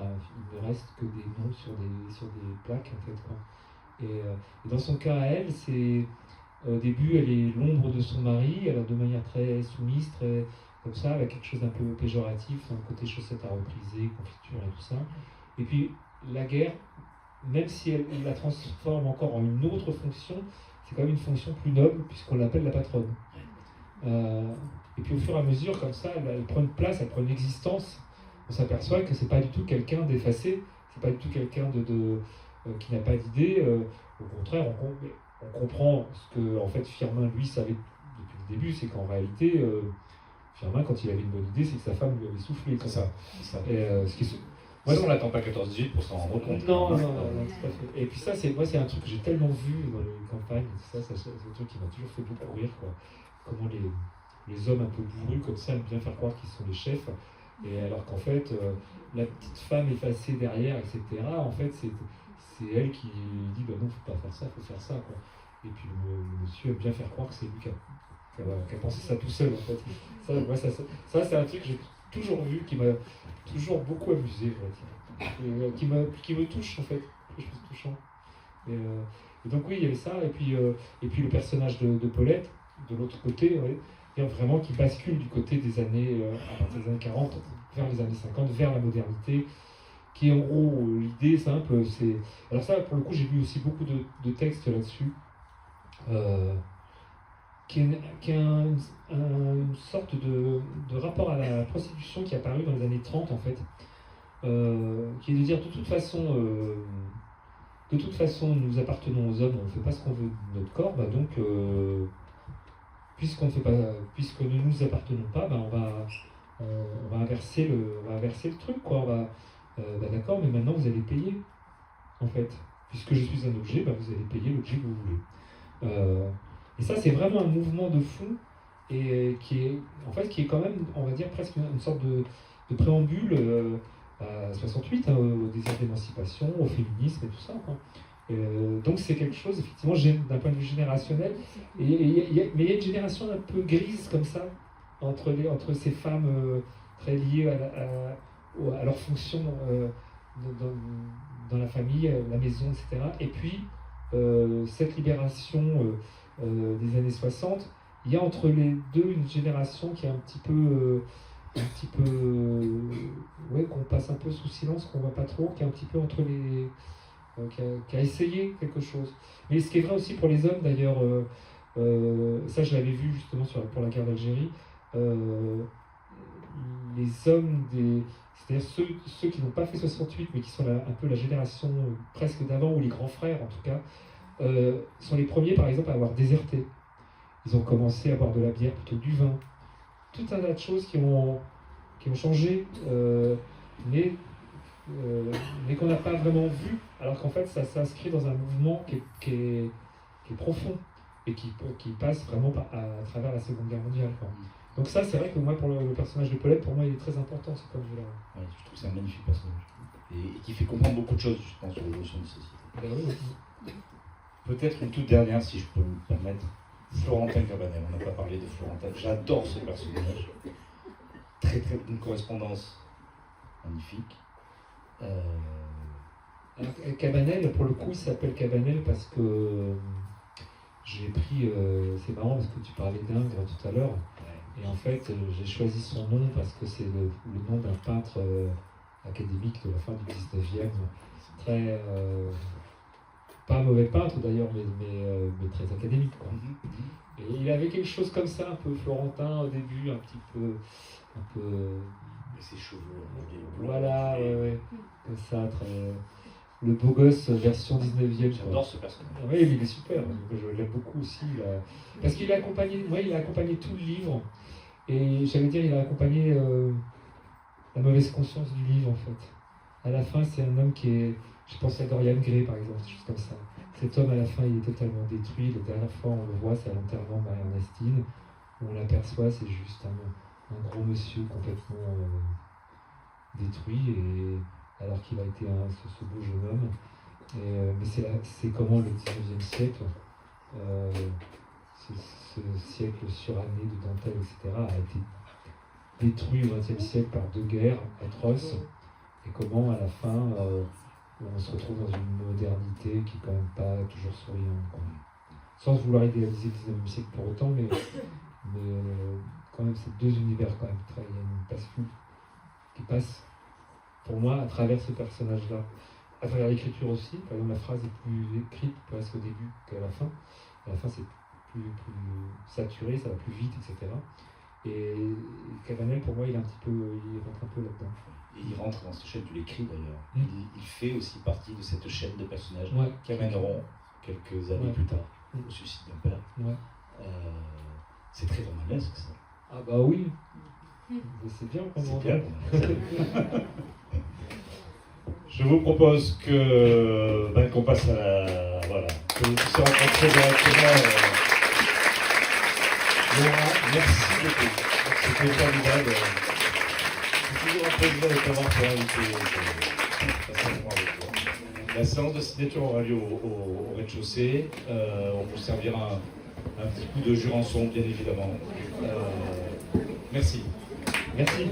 ne reste que des noms sur des plaques, en fait, quoi. Et dans son cas à elle, c'est... Au début, elle est l'ombre de son mari, alors de manière très soumise, très comme ça, avec quelque chose d'un peu péjoratif, un côté chaussettes à repriser, confiture et tout ça. Et puis, la guerre, même si elle la transforme encore en une autre fonction, c'est quand même une fonction plus noble, puisqu'on l'appelle la patronne. Et puis, au fur et à mesure, comme ça, elle prend une place, elle prend une existence. On s'aperçoit que c'est pas du tout quelqu'un d'effacé, c'est pas du tout quelqu'un qui n'a pas d'idée. Au contraire, on comprend ce que en fait Firmin lui savait depuis le début, c'est qu'en réalité Firmin, quand il avait une bonne idée, c'est que sa femme lui avait soufflé comme ça. Moi, on n'attend pas 14-18 pour s'en rendre compte. Non, tout à fait. Et puis ça, c'est un truc que j'ai tellement vu dans les campagnes, c'est un truc qui m'a toujours fait beaucoup rire, quoi. Comment les hommes un peu bourrus comme ça aiment bien faire croire qu'ils sont les chefs, et alors qu'en fait, la petite femme effacée derrière, etc., en fait, c'est elle qui dit non, faut pas faire ça, faut faire ça, quoi. Et puis le monsieur aime bien faire croire que c'est lui qui a pensé ça tout seul, en fait. Ça c'est un truc que j'ai toujours vu, qui m'a toujours beaucoup amusé, et, qui me touche, en fait, que je trouve touchant. Et donc oui, il y avait ça, et puis le personnage de Paulette, de l'autre côté, vraiment qui bascule du côté des années, à partir des années 40, vers les années 50, vers la modernité, qui est en gros l'idée simple, c'est... Alors ça, pour le coup, j'ai lu aussi beaucoup de textes là-dessus, qui est une sorte de rapport à la prostitution qui est apparu dans les années 30, en fait, qui est de dire de toute façon, nous appartenons aux hommes, on ne fait pas ce qu'on veut de notre corps, donc puisque ne nous appartenons pas, on va inverser le truc, quoi. D'accord, mais maintenant vous allez payer, en fait. Puisque je suis un objet, vous allez payer l'objet que vous voulez. Et ça, c'est vraiment un mouvement de fond, et qui est quand même, on va dire, presque une sorte de préambule à 68, au désir d'émancipation, au féminisme et tout ça, quoi. Donc c'est quelque chose, effectivement, d'un point de vue générationnel, mais il y a une génération un peu grise, comme ça, entre ces femmes très liées à leur fonction dans la famille, la maison, etc. Et puis, cette libération des années 60, il y a entre les deux une génération qui est un petit peu ouais, qu'on passe un peu sous silence, qu'on voit pas trop, qui est un petit peu entre les... qui a essayé quelque chose. Mais ce qui est vrai aussi pour les hommes, d'ailleurs, ça je l'avais vu justement pour la guerre d'Algérie, les hommes c'est-à-dire ceux qui n'ont pas fait 68, mais qui sont un peu la génération presque d'avant, ou les grands frères en tout cas, sont les premiers par exemple à avoir déserté. Ils ont commencé à boire de la bière plutôt que du vin. Tout un tas de choses qui ont changé, mais qu'on n'a pas vraiment vu, alors qu'en fait ça s'inscrit dans un mouvement qui est profond et qui passe vraiment à travers la Seconde Guerre mondiale, quoi. Donc ça, c'est vrai que moi, pour le personnage de Paulette, pour moi, il est très important, ce point de vue-là. Ouais, je trouve que c'est un magnifique personnage. Et qui fait comprendre beaucoup de choses, je pense, sur l'évolution de société. Ben oui. Peut-être une toute dernière, si je peux me permettre. Florentin Cabanel, on n'a pas parlé de Florentin. J'adore ce personnage. Une correspondance magnifique. Alors, Cabanel, pour le coup, il s'appelle Cabanel parce que j'ai pris... c'est marrant parce que tu parlais d'Ingres tout à l'heure. Et en fait, j'ai choisi son nom parce que c'est le nom d'un peintre académique de la fin du 19e. Très... pas un mauvais peintre d'ailleurs, mais très académique, quoi. Et il avait quelque chose comme ça, un peu florentin au début, un peu... Et ses cheveux, voilà, ouais. Comme ça, très... Le beau gosse version 19e. J'adore ce personnage. Oui, il est super, je l'aime beaucoup aussi. Parce qu'il a accompagné tout le livre. Et j'allais dire, il a accompagné la mauvaise conscience du livre, en fait. À la fin, c'est un homme qui est... Je pense à Dorian Gray, par exemple, des choses comme ça. Cet homme, à la fin, il est totalement détruit. La dernière fois, on le voit, c'est à l'enterrement de Marie-Ernestine, où on l'aperçoit, c'est juste un gros monsieur complètement détruit, et alors qu'il a été ce beau jeune homme. Mais c'est comment le 19e siècle, ce siècle suranné de dentelle, etc., a été détruit au 20e siècle par deux guerres atroces, et comment à la fin on se retrouve dans une modernité qui est quand même pas toujours souriante, quoi. Sans vouloir idéaliser le 19e siècle pour autant, mais quand même c'est deux univers quand même très... Il y a une bascule qui passe pour moi à travers ce personnage-là, à travers l'écriture aussi. Par exemple, la phrase est plus écrite presque au début qu'à la fin. À la fin, c'est plus saturé, ça va plus vite, etc. Et Cabanel, pour moi, il rentre un peu là-dedans. Et il rentre dans cette chaîne, tu l'écris d'ailleurs. Il fait aussi partie de cette chaîne de personnages qui amèneront quelques années plus tard au suicide d'un père. C'est très romanesque, ça. Ah bah oui. C'est bien qu'on C'est bien. Je vous propose qu'on passe à la... Voilà. Que vous puissiez rencontrer directement... Laura, merci beaucoup. C'était formidable. C'est toujours un plaisir de t'avoir pour inviter. La séance de signature aura lieu au rez-de-chaussée. On vous servira un petit coup de jurançon, bien évidemment. Merci. Merci.